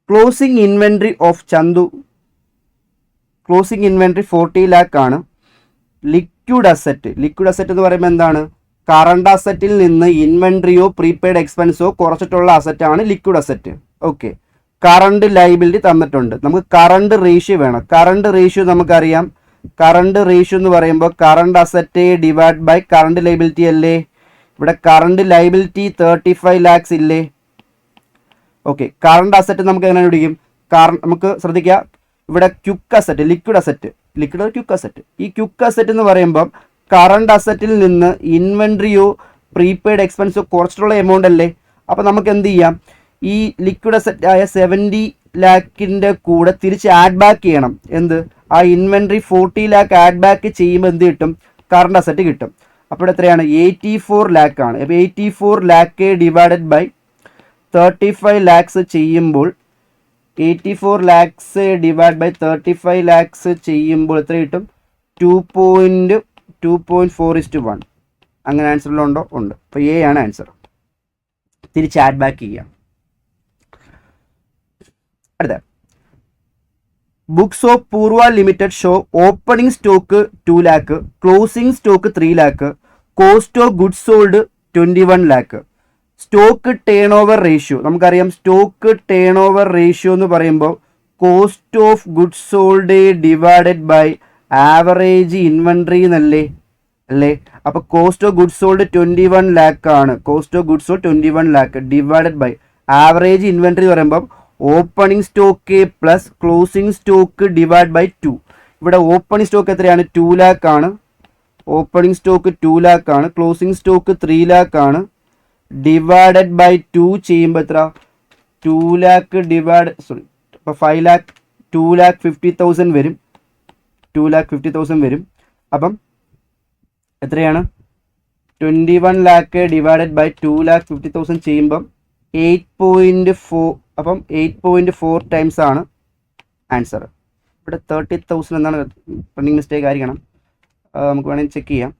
closing inventory of Chandu. Closing inventory 40 lakh ആണ്. ലിക്വിഡ് അസറ്റ് എന്ന് പറയുമ്പോൾ എന്താണ്? കറണ്ട് അസറ്റിൽ നിന്ന് ഇൻവെൻട്രിയോ പ്രീപെയ്ഡ് എക്സ്പെൻസോ കുറച്ചിട്ടുള്ള അസറ്റാണ് liquid asset. Okay, current liability തന്നിട്ടുണ്ട്. നമുക്ക് കറണ്ട് റേഷ്യോ വേണം. കറണ്ട് റേഷ്യോ നമുക്കറിയാം. കറണ്ട് റേഷ്യോ എന്ന് പറയുമ്പോൾ current asset divide by current liability അല്ലേ? ഇവിടെ കറണ്ട് ലൈബിലിറ്റി 35 lakhs ഇല്ലേ? ഓക്കെ, കറണ്ട് അസറ്റ് നമുക്ക് എങ്ങനെ പിടിക്കും? നമുക്ക് ശ്രദ്ധിക്കുക, ഇവിടെ quick asset, liquid quick asset. ഈ ക്യുക്ക് അസറ്റ് എന്ന് പറയുമ്പം കറണ്ട് അസറ്റിൽ നിന്ന് ഇൻവെൻട്രിയോ പ്രീപെയ്ഡ് എക്സ്പെൻസോ കുറച്ചിട്ടുള്ള എമൗണ്ട് അല്ലേ? അപ്പോൾ നമുക്ക് എന്ത് ചെയ്യാം? ഈ ലിക്വിഡ് അസറ്റ് ആയ 70 lakhന്റെ കൂടെ തിരിച്ച് ആഡ് ബാക്ക് ചെയ്യണം. എന്ത്? ആ ഇൻവെൻട്രി 40 lakh ആഡ് ബാക്ക് ചെയ്യുമ്പോൾ എന്ത് കിട്ടും? കറണ്ട് അസറ്റ് കിട്ടും. അപ്പോൾ എത്രയാണ്? 84 lakh ആണ്. അപ്പോൾ 84 lakh ഡിവൈഡഡ് ബൈ 35 lakhs ചെയ്യുമ്പോൾ 84 lakhs ഡിവൈഡ് ബൈ 35 lakhs ചെയ്യുമ്പോൾ എത്ര കിട്ടും? 2.4:1. അങ്ങനെ ആൻസറിലുണ്ടോ? ഉണ്ട്. അപ്പോൾ എ ആണ് ആൻസർ. തിരിച്ച് ആഡ് ബാക്ക് ചെയ്യാം. അടുത്ത books of Poorva limited show opening stock 2 lakh, closing stock 3 lakh, cost of goods sold 21 lakh. Stock turnover ratio നമുക്കറിയാം. സ്റ്റോക്ക് ടേൺ ഓവർ റേഷ്യോ എന്ന് പറയുമ്പോൾ cost of goods sold divided by average inventory എന്നല്ലേ? അല്ലേ? അപ്പോൾ cost of goods sold 21 lakh ആണ്. Cost of goods sold 21 lakh divided by average inventory എന്ന് പറയുമ്പോൾ opening stock plus closing stock divide by 2. ഇവിടെ opening stock എത്രയാണ്? 2 lakh ആണ്. Opening stock 2 lakh ആണ്. ക്ലോസിംഗ് സ്റ്റോക്ക് 3 lakh ആണ്. ഡിവൈഡഡ് ബൈ 2 ചെയ്യുമ്പോൾ എത്ര? 2 lakh ഡിവൈഡ് അപ്പോൾ 5 lakh 2,50,000 വരും. 2,50,000 വരും. അപ്പം എത്രയാണ്? 21 lakh ഡിവൈഡഡ് ബൈ 2,50,000 ചെയ്യുമ്പം 8.4. അപ്പം 8.4 times ആണ് ആൻസർ. ഇവിടെ 30,000 എന്നാണ് പ്രിന്റിംഗ് മിസ്റ്റേക്ക് ആയിരിക്കണം. നമുക്ക് വേണമെങ്കിൽ ചെക്ക് ചെയ്യാം.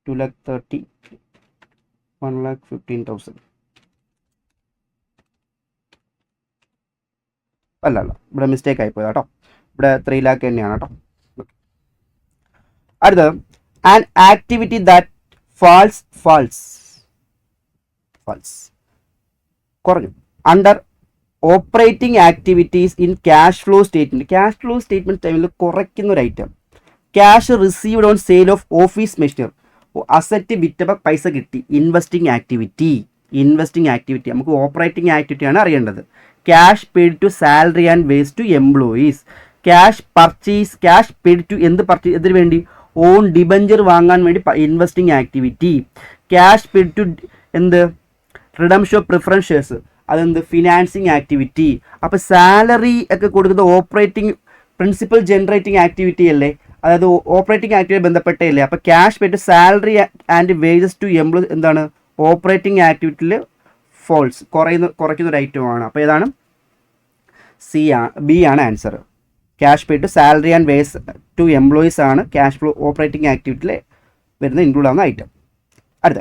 2,30,000 1,15,000 അല്ല, ഇവിടെ മിസ്റ്റേക്ക് ആയിപ്പോയത് കേട്ടോ. ഇവിടെ 3 lakh തന്നെയാണ് കേട്ടോ. അടുത്തത് ആൻ ആക്ടിവിറ്റി ദാറ്റ് ഫാൾസ് കുറഞ്ഞു under operating activities in cash flow statement ടൈമിൽ കുറയ്ക്കുന്ന ഒരു item. Cash received on sale of office machinery, asset വിറ്റപ്പോൾ പൈസ കിട്ടി. ഇൻവെസ്റ്റിംഗ് ആക്ടിവിറ്റി നമുക്ക് ഓപ്പറേറ്റിംഗ് ആക്ടിവിറ്റിയാണ് അറിയേണ്ടത്. Cash paid to salary and wages to employees. Cash paid to എന്തിനു വേണ്ടി? ഓൺ ഡിബഞ്ചർ വാങ്ങാൻ വേണ്ടി investing activity. Cash paid to redemption of preference shares, അതെന്ത്? Financing activity. അപ്പോൾ സാലറി ഒക്കെ കൊടുക്കുന്നത് ഓപ്പറേറ്റിംഗ് പ്രിൻസിപ്പൽ ജനറേറ്റിംഗ് ആക്ടിവിറ്റി അല്ലേ, അതായത് ഓപ്പറേറ്റിംഗ് ആക്ടിവിറ്റി ബന്ധപ്പെട്ടല്ലേ. അപ്പോൾ cash paid salary and wages to employees എന്താണ്? ഓപ്പറേറ്റിംഗ് ആക്ടിവിറ്റിയിൽ കുറയ്ക്കുന്ന ഒരു ഐറ്റമാണ്. അപ്പോൾ ഏതാണ്? ബി ആണ് answer. Cash paid salary and wages to employees ആണ് ക്യാഷ് ഫ്ലോ ഓപ്പറേറ്റിംഗ് ആക്ടിവിറ്റിയിൽ വരുന്ന ഇൻക്ലൂഡ് ആവുന്ന ഐറ്റം. അടുത്ത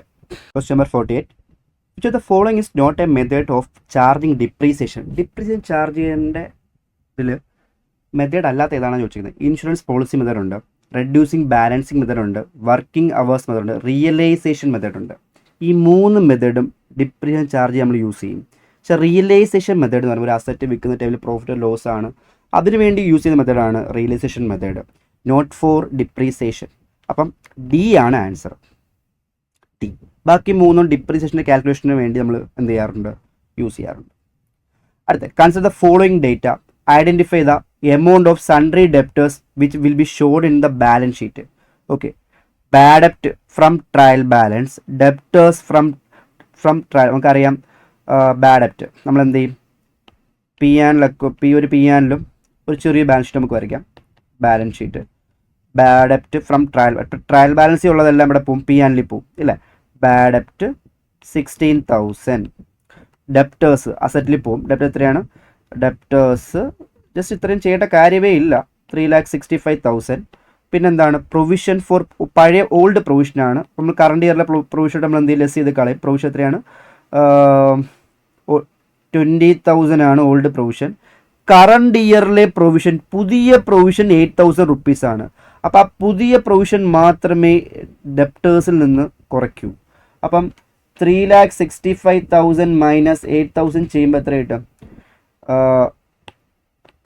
question number 48. Which of the following is not a method of charging depreciation charge ചെയ്യേണ്ട ഇതിൽ മെത്തേഡ് അല്ലാത്ത ഏതാണെന്ന് ചോദിച്ചിരിക്കുന്നത്. ഇൻഷുറൻസ് പോളിസി മെത്തേഡ് ഉണ്ട്, റെഡ്യൂസിങ് ബാലൻസിങ് മെത്തേഡ് ഉണ്ട്, വർക്കിംഗ് അവേഴ്സ് മെത്തേഡ് ഉണ്ട്, റിയലൈസേഷൻ മെത്തേഡ് ഉണ്ട്. ഈ 3 മെത്തേഡും ഡിപ്രീസിയേഷൻ ചാർജ് നമ്മൾ യൂസ് ചെയ്യും. പക്ഷേ റിയലൈസേഷൻ മെത്തേഡ് എന്ന് പറയുമ്പോൾ ഒരു അസറ്റ് വിൽക്കുന്ന ടൈമിൽ പ്രോഫിറ്റ് ലോസ് ആണ്, അതിനുവേണ്ടി യൂസ് ചെയ്യുന്ന മെത്തേഡാണ് realisation method, not for depreciation. അപ്പം ഡി ആണ് ആൻസർ. ഡി. ബാക്കി 3 ഡിപ്രീസിയേഷൻ്റെ കാൽക്കുലേഷന് വേണ്ടി നമ്മൾ എന്ത് ചെയ്യാറുണ്ട്? യൂസ് ചെയ്യാറുണ്ട്. അടുത്ത consider the following data, identify the amount of sundry debtors which will be shown in the balance sheet. Okay, bad ഡെപ്റ്റ് from trial balance, debtors from trial. നമുക്കറിയാം ബാഡ് ഡെപ്റ്റ് നമ്മൾ എന്ത് ചെയ്യും? പി ആനിലും ഒരു ചെറിയ ബാലൻസ് ഷീറ്റ് നമുക്ക് വരയ്ക്കാം. ബാലൻസ് ഷീറ്റ് ബാഡ് ഡെപ്റ്റ് ഫ്രം ട്രയൽ ബാലൻസ് ഉള്ളതെല്ലാം ഇവിടെ പോവും, പി ആനിൽ പോവും ഇല്ലേ. ബാഡ് ഡെപ്റ്റ് 16,000. ഡെപ്റ്റേഴ്സ് അസറ്റിൽ പോവും. ഡെപ്റ്റ് എത്രയാണ്? ഡെപ്റ്റേഴ്സ് ജസ്റ്റ് ഇത്രയും ചെയ്യേണ്ട കാര്യമേ ഇല്ല, 3,65,000. പിന്നെന്താണ്? പ്രൊവിഷൻ ഫോർ പഴയ ഓൾഡ് പ്രൊവിഷനാണ്. നമ്മൾ കറണ്ട് ഇയറിലെ പ്രൊവിഷൻ നമ്മൾ എന്തെങ്കിലും ലെസ് ചെയ്ത് കളയും. പ്രൊവിഷൻ എത്രയാണ്? 20,000 ആണ് ഓൾഡ് പ്രൊവിഷൻ. കറണ്ട് ഇയറിലെ പ്രൊവിഷൻ, പുതിയ പ്രൊവിഷൻ 8,000 റുപ്പീസ് ആണ്. അപ്പോൾ ആ പുതിയ പ്രൊവിഷൻ മാത്രമേ ഡെപ്റ്റേഴ്സിൽ നിന്ന് കുറയ്ക്കൂ. അപ്പം 3,65,000 മൈനസ് 8,000 ചെയ്യുമ്പോൾ എത്ര കിട്ടും?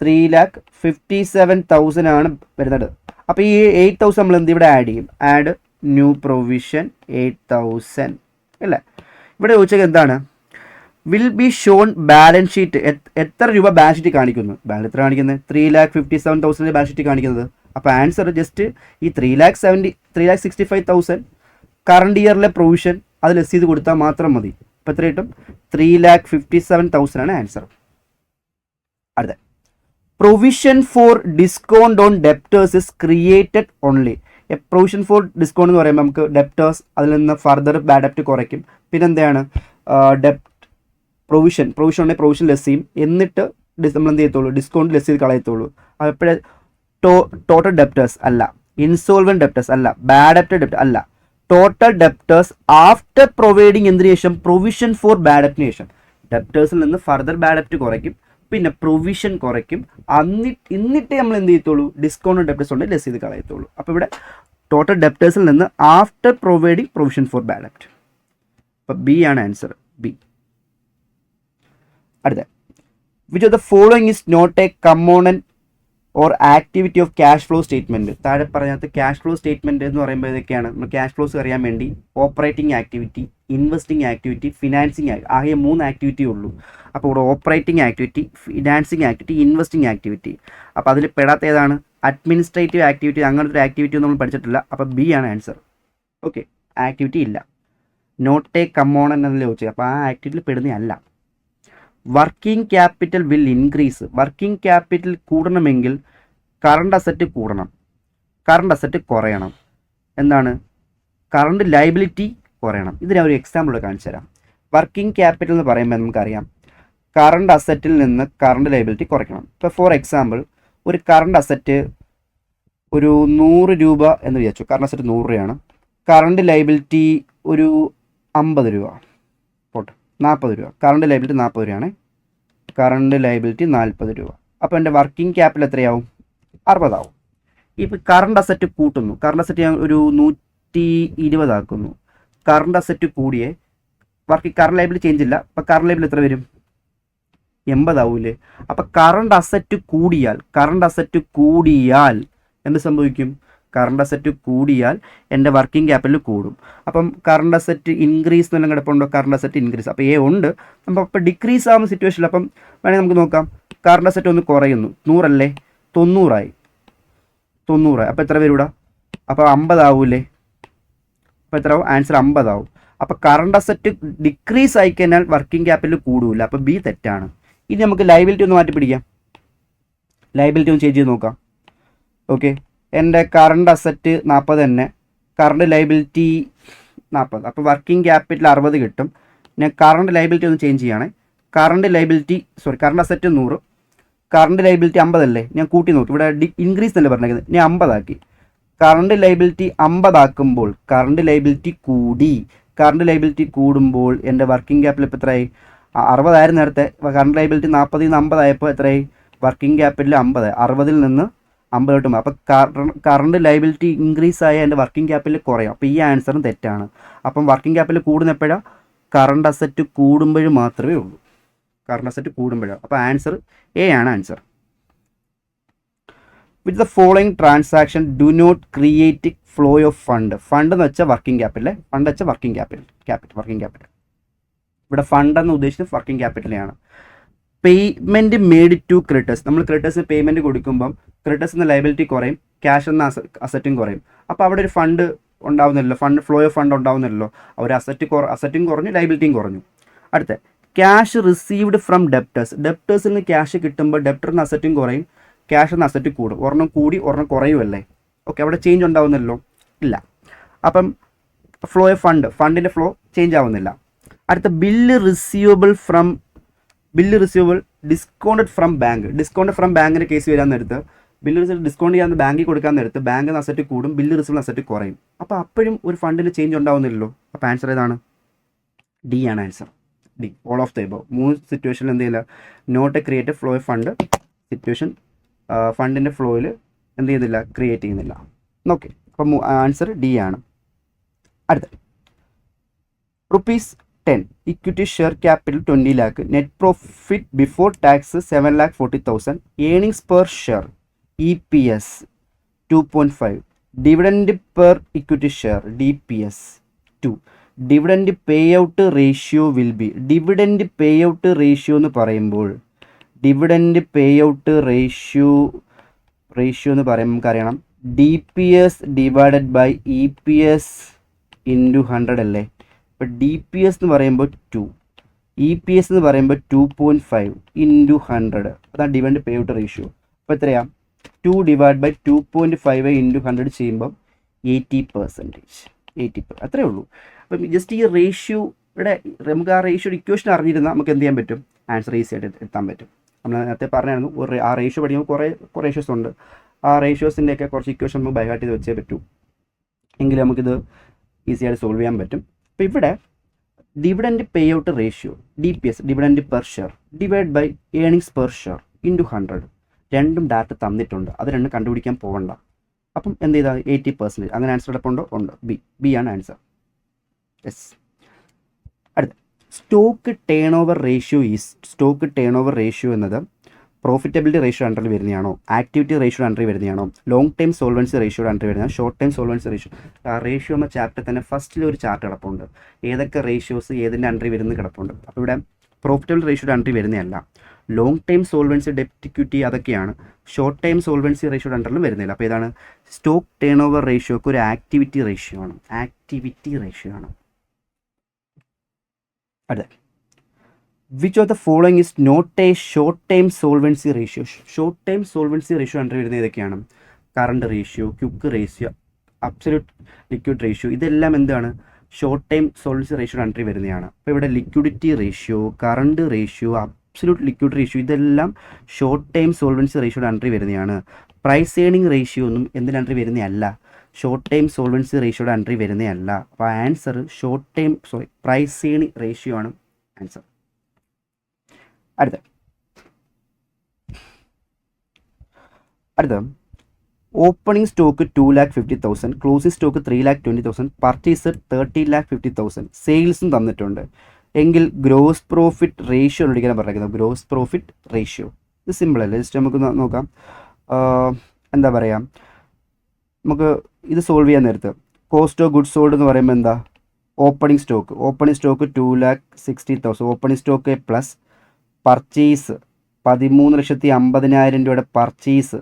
3,57,000 ആണ് വരുന്നത്. അപ്പോൾ ഈ 8,000 നമ്മൾ എന്ത് ഇവിടെ ആഡ് ചെയ്യും? ആഡ് ന്യൂ പ്രൊവിഷൻ 8,000 അല്ലേ. ഇവിടെ ചോദിച്ചത് എന്താണ്? Will be shown balance sheet. എത്ര രൂപ ബാലൻസ് ഷീറ്റ് കാണിക്കുന്നു? ബാലൻസ് എത്ര കാണിക്കുന്നത്? 3,57,000 ബാലൻസ് ഷീറ്റ് കാണിക്കുന്നത്. അപ്പോൾ ആൻസർ ജസ്റ്റ് ഈ 3,65,000 കറണ്ട് ഇയറിലെ പ്രൊവിഷൻ അത് ലെസ് ചെയ്ത് കൊടുത്താൽ മാത്രം മതി. അപ്പോൾ എത്ര കിട്ടും? 3,57,000 ആണ് ആൻസർ. അടുത്ത provision for discount on debtors is created only. Provision for discount എന്ന് പറയുമ്പോൾ നമുക്ക് ഡെപ്റ്റേഴ്സ് അതിൽ നിന്ന് ഫർദർ ബാഡ് ഡെപ്റ്റ് കുറയ്ക്കും. പിന്നെ എന്താണ്? പ്രൊവിഷൻ ഉണ്ടെങ്കിൽ പ്രൊവിഷൻ ലെസ് ചെയ്യും. എന്നിട്ട് നമ്മൾ എന്ത് ചെയ്യത്തുള്ളൂ? ഡിസ്കൗണ്ട് ലെസ് ചെയ്ത് കളയത്തുള്ളൂ. അപ്പോഴേ ടോട്ടൽ ഡെപ്റ്റേഴ്സ് അല്ല, ഇൻസോൾവെന്റ് ഡെപ്റ്റേഴ്സ് അല്ല, ബാഡ് ഡെപ്റ്റ് അല്ല, ടോട്ടൽ ഡെപ്റ്റേഴ്സ് ആഫ്റ്റർ പ്രൊവൈഡിങ് എന്തിനു ശേഷം? പ്രൊവിഷൻ ഫോർ ബാഡ് ഡെപ്റ്റിന് ശേഷം. ഡെപ്റ്റേഴ്സിൽ നിന്ന് ഫർദർ ബാഡ് ഡെപ്റ്റ് കുറയ്ക്കും, പിന്നെ പ്രൊവിഷൻ കുറയ്ക്കും. എന്നിട്ട് നമ്മൾ എന്ത് ചെയ്യത്തുള്ളൂ? ഡിസ്കൗണ്ട് ഡെപ്റ്റേഴ്സ് ഉണ്ട് ലെസ് ചെയ്ത് കളയത്തുള്ളൂ. അപ്പോൾ ഇവിടെ ടോട്ടൽ ഡെപ്റ്റേഴ്സിൽ നിന്ന് after providing provision for bad ഡെപ്റ്റ്. അപ്പോൾ ബി ആണ് ആൻസർ. ബി. അടുത്ത which of the following is not a component or activity of cash flow statement. താഴെ പറഞ്ഞത് ക്യാഷ് ഫ്ലോ സ്റ്റേറ്റ്മെൻറ്റ് എന്ന് പറയുമ്പോൾ ഇതൊക്കെയാണ്. നമ്മൾ ക്യാഷ് ഫ്ലോസ് അറിയാൻ വേണ്ടി operating activity, investing activity, financing ആകെ 3 ആക്ടിവിറ്റി ഉള്ളൂ. അപ്പോൾ ഇവിടെ operating activity, financing activity, investing activity. അപ്പോൾ അതിൽ പെടാത്ത ഏതാണ്? Administrative activity. അങ്ങനത്തെ ഒരു ആക്ടിവിറ്റി ഒന്നും നമ്മൾ പഠിച്ചിട്ടില്ല. അപ്പോൾ ബി ആണ് ആൻസർ. ഓക്കെ, ആക്ടിവിറ്റി ഇല്ല. നോട്ട് എ കമ്പോണന്റ് എന്നല്ലേ ചോദിച്ചത്. അപ്പോൾ ആ ആക്ടിവിറ്റിയിൽ പെടുന്നതല്ല. Working capital will increase. Working capital കൂടണമെങ്കിൽ കറണ്ട് അസറ്റ് കൂടണം, കറണ്ട് അസറ്റ് കുറയണം. എന്താണ്? കറണ്ട് ലയബിലിറ്റി കുറയണം. ഇതിന് ഒരു എക്സാമ്പിൾ കാണിച്ചു തരാം. വർക്കിംഗ് ക്യാപിറ്റൽ എന്ന് പറയുമ്പോൾ നമുക്കറിയാം കറണ്ട് അസറ്റിൽ നിന്ന് കറണ്ട് ലയബിലിറ്റി കുറയ്ക്കണം. ഇപ്പോൾ ഫോർ എക്സാമ്പിൾ ഒരു കറണ്ട് അസറ്റ് ഒരു 100 രൂപ എന്ന് വിചാരിച്ചു. കറണ്ട് അസറ്റ് 100 രൂപയാണ്. കറണ്ട് ലയബിലിറ്റി ഒരു 50 രൂപ പോട്ടെ, 40 രൂപ. കറണ്ട് ലയബിലിറ്റി 40 രൂപയാണ്. കറണ്ട് ലയബിലിറ്റി 40 രൂപ. അപ്പോൾ എൻ്റെ വർക്കിംഗ് ക്യാപിറ്റൽ എത്രയാവും? 60 ആവും. ഇപ്പോൾ കറണ്ട് അസറ്റ് കൂട്ടുന്നു. കറണ്ട് അസറ്റ് ഞാൻ ഒരു 120 ആക്കുന്നു. കറണ്ട് അസറ്റ് കൂടിയേ കറണ്ട് ലയബിലിറ്റി ചേഞ്ച് ഇല്ല. അപ്പോൾ കറണ്ട് ലയബിലിറ്റി എത്ര വരും? 80 ആവൂലേ? അപ്പോൾ കറണ്ട് അസറ്റ് കൂടിയാൽ എന്ത് സംഭവിക്കും? കറണ്ട് അസറ്റ് കൂടിയാൽ എൻ്റെ വർക്കിംഗ് ക്യാപിറ്റൽ കൂടും. അപ്പം കറണ്ട് അസറ്റ് ഇൻക്രീസ് എന്നെല്ലാം കിടപ്പുണ്ടോ? Current asset increase. അപ്പോൾ ഉണ്ട്. അപ്പോൾ ഡിക്രീസ് ആവുന്ന സിറ്റുവേഷനിൽ അപ്പം വേണമെങ്കിൽ നമുക്ക് നോക്കാം. കറണ്ട് അസറ്റ് ഒന്ന് കുറയുന്നു. 100 അല്ലേ? 90 അപ്പോൾ എത്ര വരും ഇവിടെ? അപ്പോൾ 50 ആവൂലേ? അപ്പോൾ എത്ര ആവും? ആൻസർ 50 ആവും. അപ്പോൾ കറണ്ട് അസറ്റ് ഡിക്രീസ് ആയിക്കഴിഞ്ഞാൽ വർക്കിംഗ് ക്യാപിറ്റൽ കൂടില്ല. അപ്പോൾ ബി തെറ്റാണ്. ഇനി നമുക്ക് ലയബിലിറ്റി ഒന്ന് മാറ്റി പിടിക്കാം. ലയബിലിറ്റി ഒന്ന് ചേഞ്ച് ചെയ്ത് നോക്കാം. ഓക്കെ, എൻ്റെ കറണ്ട് അസറ്റ് 40 തന്നെ, കറണ്ട് ലയബിലിറ്റി 40. അപ്പോൾ വർക്കിംഗ് ക്യാപിറ്റൽ 60 കിട്ടും. ഞാൻ കറണ്ട് ലയബിലിറ്റി ഒന്ന് ചേഞ്ച് ചെയ്യുകയാണെ. കറണ്ട് അസറ്റ് 100, കറണ്ട് ലയബിലിറ്റി 50 അല്ലേ? ഞാൻ കൂട്ടി നോക്കി. ഇവിടെ ഇൻക്രീസ് എന്നല്ലേ പറഞ്ഞേക്കുന്നത്, ഞാൻ 50 ആക്കി. കറണ്ട് ലയബിലിറ്റി 50 ആക്കുമ്പോൾ കറണ്ട് ലയബിലിറ്റി കൂടുമ്പോൾ എൻ്റെ വർക്കിംഗ് ക്യാപിറ്റൽ ഇപ്പോൾ എത്രയായി? 60 ആയിരുന്നു നേരത്തെ. കറണ്ട് ലയബിലിറ്റി 40 നിന്ന് 50 ആയപ്പോൾ എത്രയായി? വർക്കിംഗ് ക്യാപിറ്റൽ 50, 60 നിന്ന് 50 കിട്ടും. അപ്പോൾ കറണ്ട് ലയബിലിറ്റി ഇൻക്രീസ് ആയ എൻ്റെ വർക്കിംഗ് ക്യാപിറ്റൽ കുറയും. അപ്പോൾ ഈ ആൻസറും തെറ്റാണ്. അപ്പം വർക്കിംഗ് ക്യാപിറ്റൽ കൂടുന്ന എപ്പോഴാണ്? കറണ്ട് അസറ്റ് കൂടുമ്പോഴും മാത്രമേ ഉള്ളൂ. കറണ്ട് അസറ്റ് കൂടുമ്പോഴാണ്. അപ്പോൾ ആൻസർ എ ആണ് answer. With the following transaction do not create flow of fund. Fund എന്ന് വെച്ചാൽ വർക്കിംഗ് ക്യാപിറ്റൽ, വർക്കിംഗ് ക്യാപിറ്റൽ. ഇവിടെ ഫണ്ട് എന്ന് ഉദ്ദേശിച്ചത് വർക്കിംഗ് ക്യാപിറ്റലാണ്. Payment made to creditors. നമ്മൾ ക്രെഡിറ്റേഴ്സിന് പേയ്മെൻറ്റ് കൊടുക്കുമ്പം ക്രെഡിറ്റേഴ്സ് എന്ന ലയബിലിറ്റി കുറയും, ക്യാഷ് എന്ന അസറ്റും കുറയും. അപ്പോൾ അവിടെ ഒരു ഫണ്ട് ഉണ്ടാവുന്നില്ലല്ലോ, ഫ്ലോ ഓഫ് ഫണ്ട് ഉണ്ടാവുന്നില്ലല്ലോ. അവർ അസറ്റും കുറഞ്ഞു, ലയബിലിറ്റിയും കുറഞ്ഞു. അടുത്ത ക്യാഷ് റിസീവ്ഡ് ഫ്രം ഡെപ്റ്റേഴ്സിൽ നിന്ന് ക്യാഷ് കിട്ടുമ്പോൾ ഡെപ്റ്ററിന് അസറ്റും കുറയും, ക്യാഷ് എന്ന അസറ്റ് കൂടും. ഒരെണ്ണം കൂടി ഒരെണ്ണം കുറയുമല്ലേ? ഓക്കെ, അവിടെ ചേഞ്ച് ഉണ്ടാവുന്നല്ലോ? ഇല്ല. അപ്പം ഫ്ലോ ഓഫ് ഫണ്ടിൻ്റെ ഫ്ലോ ചേഞ്ച് ആവുന്നില്ല. അടുത്ത ബില്ല് റിസീവബിൾ ഡിസ്കൗണ്ടഡ് ഫ്രം ബാങ്കിൻ്റെ കേസ് വരാൻ നേരത്ത് ബില്ല് റിസീവ് ഡിസ്കൗണ്ട് ചെയ്യാൻ ബാങ്കിൽ കൊടുക്കാൻ നേരത്ത് ബാങ്കിൽ നിന്ന് അസറ്റ് കൂടും, ബില്ല് റിസീവബിൾ അസറ്റ് കുറയും. അപ്പോൾ അപ്പോഴും ഒരു ഫണ്ടിന് ചേഞ്ച് ഉണ്ടാവുന്നില്ലല്ലോ. അപ്പോൾ ആൻസർ ഏതാണ്? ഡി ആണ് answer. D, all of the above. 3 സിറ്റുവേഷനിൽ എന്ത് ചെയ്യില്ല? Not create flow of fund situation. ഫണ്ടിൻ്റെ ഫ്ലോയിൽ എന്ത് ചെയ്യുന്നില്ല? ക്രിയേറ്റ് ചെയ്യുന്നില്ല. ഓക്കെ, അപ്പം ആൻസർ ഡി ആണ്. അടുത്ത ₹10 equity share capital 20 lakh, net profit before tax 7,40,000, earnings per share EPS 2.5, dividend per equity share DPS 2. Dividend payout ratio will be. Dividend payout ratio എന്ന് പറയുമ്പോൾ എന്ന് പറയുമ്പോൾ നമുക്കറിയണം DPS divided by EPS into 100 അല്ലേ? ഇപ്പോൾ DPS എന്ന് പറയുമ്പോൾ 2, EPS എന്ന് പറയുമ്പോൾ 2.5 ഇൻറ്റു 100. അതാണ് ഡിവിഡൻഡ് പേ ഔട്ട് റേഷ്യോ. അപ്പോൾ എത്രയാണ്? 2 ഡിവൈഡ് ബൈ 2.5 ഇൻറ്റു 100 ചെയ്യുമ്പം 80%. അത്രേ ഉള്ളൂ. അപ്പം ജസ്റ്റ് ഈ റേഷ്യോയുടെ നമുക്ക് ആ റേഷ്യോയുടെ ഇക്വേഷൻ അറിഞ്ഞിരുന്നാൽ നമുക്ക് എന്ത് ചെയ്യാൻ പറ്റും? ആൻസർ ഈസി ആയിട്ട് എത്താൻ പറ്റും. നമ്മൾ നേരത്തെ പറഞ്ഞായിരുന്നു ആ റേഷ്യോ പഠിക്കുമ്പോൾ കുറേ റേഷ്യോസ് ഉണ്ട്. ആ റേഷ്യോസിൻ്റെയൊക്കെ കുറച്ച് ഇക്വേഷൻ നമുക്ക് ബൈഹാർട്ട് ചെയ്ത് വെച്ചേ പറ്റൂ, എങ്കിൽ നമുക്കിത് ഈസി ആയിട്ട് സോൾവ് ചെയ്യാൻ പറ്റും. അപ്പോൾ ഇവിടെ dividend payout ratio DPS dividend per share divide by earnings per share into 100 രണ്ടും ഡാറ്റ തന്നിട്ടുണ്ട്. അത് രണ്ടും കണ്ടുപിടിക്കാൻ പോകണ്ട. അപ്പം എന്ത് ചെയ്താൽ 80%. അങ്ങനെ ആൻസർ എടുപ്പുണ്ടോ? ഉണ്ട്. ബി ആണ് ആൻസർ. യെസ്. അടുത്ത സ്റ്റോക്ക് ടേൺ ഓവർ റേഷ്യോ എന്നത് പ്രോഫിറ്റബിലിറ്റി റേഷ്യോ അണ്ടറിൽ വരുന്നതാണോ, ആക്ടിവിറ്റി റേഷ്യോ അണ്ടറിൽ വരുന്നതാണോ, ലോങ് ടൈം സോൾവൻസി റേഷ്യോയുടെ അണ്ടറിൽ വരുന്നതാണ്, ഷോർട്ട് ടൈം സോൾവൻസി റേഷ്യോ. ആ റേഷ്യോ എന്ന ചാപ്റ്റർ തന്നെ ഫസ്റ്റിൽ ഒരു ചാർട്ട് കിടപ്പുണ്ട്, ഏതൊക്കെ റേഷ്യോസ് ഏതിൻ്റെ അണ്ടറിൽ വരുന്നത് കിടപ്പുണ്ട്. അപ്പോൾ ഇവിടെ പ്രോഫിറ്റബിലിറ്റി റേഷ്യോയുടെ അണ്ടറിൽ വരുന്നതല്ല. ലോങ് ടൈം സോൾവൻസി, ഡെപ്റ്റ് ഇക്വിറ്റി അതൊക്കെയാണ്. ഷോർട്ട് ടൈം സോൾവൻസി റേഷ്യോയുടെ അണ്ടറിലും വരുന്നില്ല. അപ്പോൾ ഏതാണ്? സ്റ്റോക്ക് ടേൺ ഓവർ റേഷ്യോക്ക് ഒരു ആക്ടിവിറ്റി റേഷ്യോ ആണ്. അടുത്ത which of the following is not a short time solvency ratio. Short time solvency ratio under വരുന്ന ഏതൊക്കെയാണ്? Current ratio, quick ratio, absolute liquid ratio. ഇതെല്ലാം എന്താണ്? Short time solvency ratio under വരുന്നതാണ്. അപ്പോൾ ഇവിടെ liquidity ratio, current ratio, absolute liquid ratio ഇതെല്ലാം short time solvency റേഷ്യോയുടെ under വരുന്നതാണ്. പ്രൈസ് ഏണിംഗ് റേഷ്യോ ഒന്നും എന്തിൻ്റെ അണ്ടർ വരുന്നതല്ല? ഷോർട്ട് ടൈം സോൾവൻസി റേഷ്യോയുടെ അണ്ടർ വരുന്നതല്ല. അപ്പോൾ ആൻസർ പ്രൈസ് ഏണിംഗ് റേഷ്യോ ആണ് ആൻസർ. അടുത്ത opening stock 2,50,000, closing stock 3,20,000, purchase 30,50,000, സെയിൽസും തന്നിട്ടുണ്ട്. എങ്കിൽ ഗ്രോസ് പ്രോഫിറ്റ് റേഷ്യോ കണ്ടുപിടിക്കാൻ പറഞ്ഞിരിക്കുന്നത്. ഗ്രോസ് പ്രോഫിറ്റ് റേഷ്യോ ഇത് സിമ്പിൾ അല്ലേ, ജസ്റ്റ് നമുക്ക് നോക്കാം. എന്താ പറയുക, നമുക്ക് ഇത് സോൾവ് ചെയ്യാൻ നേരത്ത് കോസ്റ്റ് ഓഫ് ഗുഡ്സ് സോൾഡ് എന്ന് പറയുമ്പോൾ എന്താ, opening stock 2,60,000 opening stock plus purchase 13,50,000 രൂപയുടെ purchase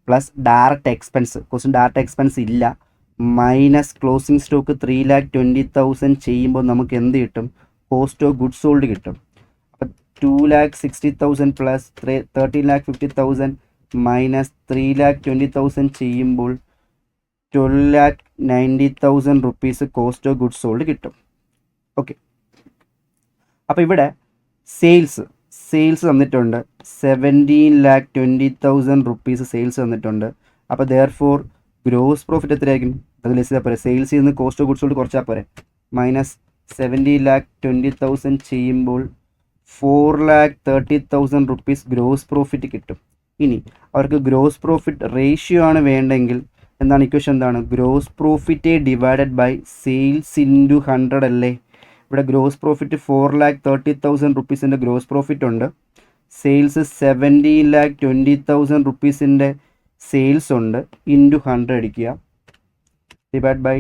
plus direct expense, direct expense ഇല്ല, മൈനസ് ക്ലോസിംഗ് സ്റ്റോക്ക് 3,20,000 ചെയ്യുമ്പോൾ നമുക്ക് എന്ത് കിട്ടും, കോസ്റ്റ് ഓഫ് ഗുഡ്സ് സോൾഡ് കിട്ടും. അപ്പം 2,60,000 പ്ലസ് 13,50,000 മൈനസ് 3,20,000 ചെയ്യുമ്പോൾ 12,90,000 rupees cost of goods sold കിട്ടും. ഓക്കെ, അപ്പോൾ ഇവിടെ സെയിൽസ് തന്നിട്ടുണ്ട് 17,20,000 റുപ്പീസ് സെയിൽസ് തന്നിട്ടുണ്ട്. അപ്പോൾ ദെയർഫോർ ഗ്രോസ് പ്രോഫിറ്റ് എത്രയായിരിക്കും, അത് ലെസ് ചെയ്താൽ പോരെ, സെയിൽസിൽ നിന്ന് കോസ്റ്റ് ഓഫ് ഗുഡ്സ് സോൾഡ് കുറച്ചാൽ പോരെ, മൈനസ് 17,20,000 ചെയ്യുമ്പോൾ 4,30,000 റുപ്പീസ് ഗ്രോസ് പ്രോഫിറ്റ് കിട്ടും. ഇനി അവർക്ക് ഗ്രോസ് പ്രോഫിറ്റ് റേഷ്യോ ആണ് വേണ്ടെങ്കിൽ എന്താണ് ഇക്വേഷൻ, എന്താണ്, gross profit divided by sales into 100 അല്ലേ. ഇവിടെ ഗ്രോസ് പ്രോഫിറ്റ് 4,30,000 റുപ്പീസിൻ്റെ ഗ്രോസ് പ്രോഫിറ്റ് ഉണ്ട്, സെയിൽസ് 17,20,000 റുപ്പീസിൻ്റെ സെയിൽസ് ഉണ്ട്, ഇൻറ്റു 100 അടിക്കുക, ഡിവൈഡ് ബൈ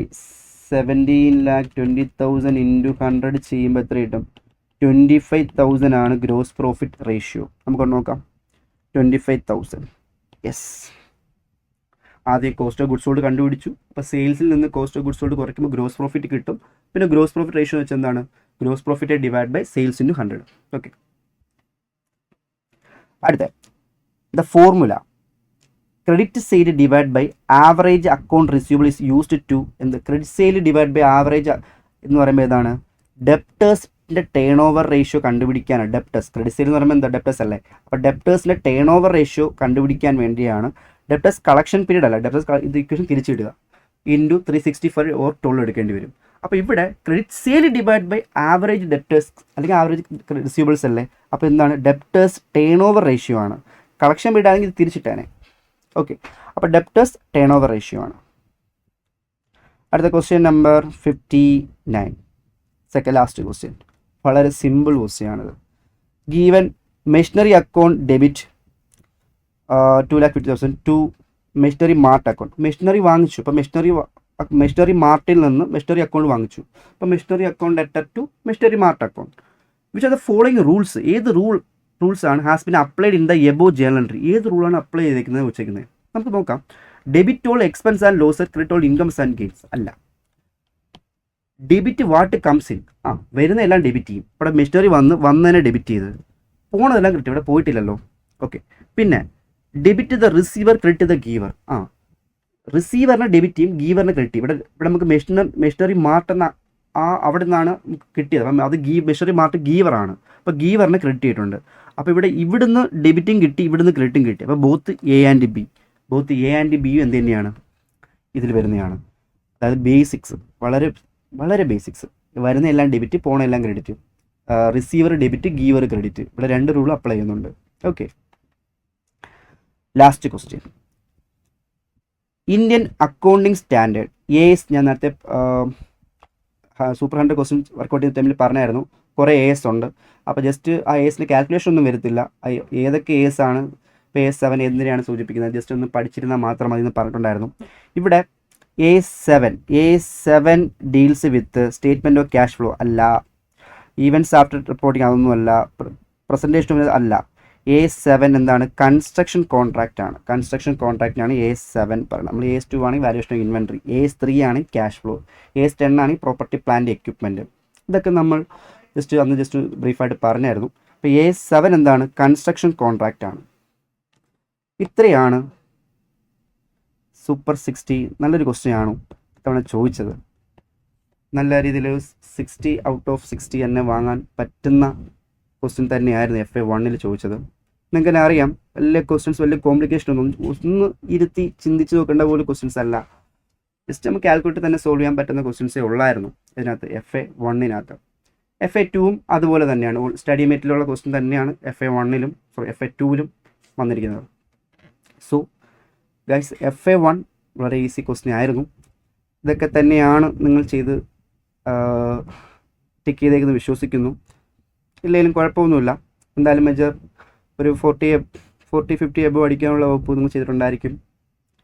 17,20,000 ഇൻറ്റു 100 ചെയ്യുമ്പോൾ എത്ര കിട്ടും, 25,000 ആണ് ഗ്രോസ് പ്രോഫിറ്റ് റേഷ്യോ. നമുക്ക് നോക്കാം, 25,000. യെസ്, ആദ്യം കോസ്റ്റ് ഓഫ് ഗുഡ്സ് സോൾഡ് കണ്ടുപിടിച്ചു. അപ്പോൾ സെയിൽസിൽ നിന്ന് കോസ്റ്റ് ഓഫ് ഗുഡ്സ് സോൾഡ് കുറയ്ക്കുമ്പോൾ ഗ്രോസ് പ്രോഫിറ്റ് കിട്ടും. പിന്നെ ഗ്രോസ് പ്രോഫിറ്റ് റേഷ്യോ വെച്ചാൽ എന്താണ്, gross profit divide by sales into 100. Okay, അടുത്ത the formula credit sale divide by average account receivable is used to എന്ത്, credit sale divide by average എന്ന് പറയുമ്പോൾ ഏതാണ്, ഡെപ്റ്റേഴ്സിൻ്റെ ടേൺ ഓവർ റേഷ്യോ കണ്ടുപിടിക്കാനാണ്. ക്രെഡിറ്റ് സെയിൽ എന്ന് പറയുമ്പോൾ എന്താ, ഡെപ്റ്റേഴ്സ് അല്ലേ. അപ്പോൾ ഡെപ്റ്റേഴ്സിൻ്റെ ടേൺ ഓവർ റേഷ്യോ കണ്ടുപിടിക്കാൻ വേണ്ടിയാണ്. ഡെപ്റ്റേഴ്സ് കളക്ഷൻ പീരീഡ് അല്ല, ഇത് ഇക്വേഷൻ തിരിച്ചിടുക, ഇൻറ്റു 365 ഓർ 12 എടുക്കേണ്ടി വരും. അപ്പോൾ ഇവിടെ credit sale divide by average debtors അല്ലെങ്കിൽ ആവറേജ് റിസീവബിൾസ് അല്ലേ. അപ്പോൾ എന്താണ്, ഡെപ്റ്റേഴ്സ് ടേൺ ഓവർ റേഷ്യോ ആണ്. കളക്ഷൻ പീരീഡ് ആണെങ്കിൽ ഇത് തിരിച്ചിട്ടേനെ. ഓക്കെ, അപ്പോൾ ഡെപ്റ്റേഴ്സ് ടേൺ ഓവർ റേഷ്യോ ആണ്. അടുത്ത ക്വസ്റ്റ്യൻ നമ്പർ 59, ലാസ്റ്റ് ക്വസ്റ്റ്യൻ, വളരെ സിമ്പിൾ ക്വസ്റ്റ്യൻ ആണിത്. Given machinery account debit 2,50,000 to machinery mart account. Machinery വാങ്ങിച്ചു, അപ്പോൾ മെഷീനറി മാർട്ടിൽ നിന്ന് മെഷീനറി അക്കൗണ്ട് വാങ്ങിച്ചു. അപ്പോൾ machinery account letter to machinery mart account. Which are the following rules, ഏത് റൂൾസ് ആണ് has been applied in the above journal entry, ഏത് റൂളാണ് apply ചെയ്തിരിക്കുന്നത് വെച്ചേക്കുന്നത്. നമുക്ക് നോക്കാം. Debit all expense and losses, credit all incomes and gains അല്ല. Debit what comes in, വരുന്ന എല്ലാം ഡെബിറ്റ് ചെയ്യും. ഇവിടെ മെഷീനറി വന്നതിനെ ഡെബിറ്റ് ചെയ്ത്, പോണതെല്ലാം ക്രെഡിറ്റ്, ഇവിടെ പോയിട്ടില്ലല്ലോ. ഓക്കെ, പിന്നെ debit the receiver credit the giver, റിസീവറിനെ ഡെബിറ്റ് ചെയ്യും, ഗീവറിനെ ക്രെഡിറ്റ് ചെയ്യും. ഇവിടെ നമുക്ക് മെഷീനറി മാർട്ട് എന്ന അവിടെ നിന്നാണ് കിട്ടിയത്. അപ്പം അത് മെഷീനറി മാർട്ട് ഗീവറാണ്, അപ്പോൾ ഗീവറിനെ ക്രെഡിറ്റ് ചെയ്തിട്ടുണ്ട്. അപ്പോൾ ഇവിടുന്ന് ഡെബിറ്റും കിട്ടി, ഇവിടുന്ന് ക്രെഡിറ്റും കിട്ടി. അപ്പോൾ ബോത്ത് എ ആൻഡ് ബിയും എന്ത് തന്നെയാണ്, ഇതിൽ വരുന്നതാണ്. അതായത് ബേസിക്സ്, വളരെ വളരെ ബേസിക്സ്. വരുന്ന എല്ലാം ഡെബിറ്റ്, പോണ എല്ലാം credit, receiver debit, giver credit. ഇവിടെ 2 റൂൾ അപ്ലൈ ചെയ്യുന്നുണ്ട്. Okay, last question, Indian accounting standard AS. ഞാൻ നേരത്തെ സൂപ്പർ 100 ക്വസ്റ്റ്യൻ വർക്കൗട്ട് ചെയ്യുന്ന ടൈമിൽ പറഞ്ഞായിരുന്നു, കുറേ AS ഉണ്ട്. അപ്പോൾ ജസ്റ്റ് ആ ASന് കാൽക്കുലേഷൻ ഒന്നും വരത്തില്ല, ഏതൊക്കെ AS ആണ്, ഇപ്പോൾ AS7 എന്തിനാണ് സൂചിപ്പിക്കുന്നത്, ജസ്റ്റ് ഒന്ന് പഠിച്ചിരുന്നാൽ മാത്രം മതി എന്ന് പറഞ്ഞിട്ടുണ്ടായിരുന്നു. ഇവിടെ A7 deals with statement of cash flow അല്ല, ഈവൻസ് ആഫ്റ്റർ റിപ്പോർട്ടിങ് അതൊന്നുമല്ല, പ്രസൻറ്റേഷൻ അല്ല. A7 എന്താണ്, കൺസ്ട്രക്ഷൻ കോൺട്രാക്റ്റ് ആണ്. A7 പറയുന്നത്. നമ്മൾ AS2 ആണെങ്കിൽ വാല്യൂഷൻ ഓഫ് ഇൻവെൻട്രി, AS3 ആണ് ക്യാഷ് ഫ്ലോ, AS10 ആണ് പ്രോപ്പർട്ടി പ്ലാന്റ് എക്യുപ്മെൻറ്റ്. ഇതൊക്കെ നമ്മൾ ജസ്റ്റ് ബ്രീഫായിട്ട് പറഞ്ഞായിരുന്നു. അപ്പോൾ A7 എന്താണ്, കൺസ്ട്രക്ഷൻ കോൺട്രാക്റ്റ് ആണ്. ഇത്രയാണ് സൂപ്പർ 60. നല്ലൊരു ക്വസ്റ്റ്യൻ ആണ് ഇത്തവണ ചോദിച്ചത്. നല്ല രീതിയിൽ 60 ഔട്ട് ഓഫ് 60 തന്നെ വാങ്ങാൻ പറ്റുന്ന ക്വസ്റ്റ്യൻ തന്നെയായിരുന്നു FA1 ചോദിച്ചത്. നിങ്ങൾക്ക് തന്നെ അറിയാം, വലിയ ക്വസ്റ്റ്യൻസ്, വലിയ കോംപ്ലിക്കേഷൻ ഒന്ന് ഇരുത്തി ചിന്തിച്ച് നോക്കേണ്ട പോലെ ക്വസ്റ്റ്യൻസ് അല്ല. ജസ്റ്റ് നമുക്ക് കാൽക്കുലേറ്റ് തന്നെ സോൾവ് ചെയ്യാൻ പറ്റുന്ന ക്വസ്റ്റ്യൻസേ ഉള്ളായിരുന്നു ഇതിനകത്ത്, FA1. FA2 അതുപോലെ തന്നെയാണ്, സ്റ്റഡി മെറ്റീരിയലുള്ള ക്വസ്റ്റ്യൻ തന്നെയാണ് FA2 വന്നിരിക്കുന്നത്. സോ ഗൈസ്, FA1 വളരെ ഈസി ക്വസ്റ്റ്യൻ ആയിരുന്നു. ഇതൊക്കെ തന്നെയാണ് നിങ്ങൾ ചെയ്ത് ടിക്ക് ചെയ്തേക്കെന്ന് വിശ്വസിക്കുന്നു. ഇല്ലെങ്കിലും കുഴപ്പമൊന്നുമില്ല. എന്തായാലും മേജർ ഒരു 40-50 എബോ അടിക്കാനുള്ള വകുപ്പ് നിങ്ങൾ ചെയ്തിട്ടുണ്ടായിരിക്കും.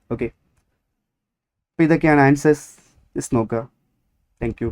ഓക്കെ, അപ്പോൾ ഇതൊക്കെയാണ് ആൻസേഴ്സ്. ജസ്റ്റ് നോക്കുക. Thank you.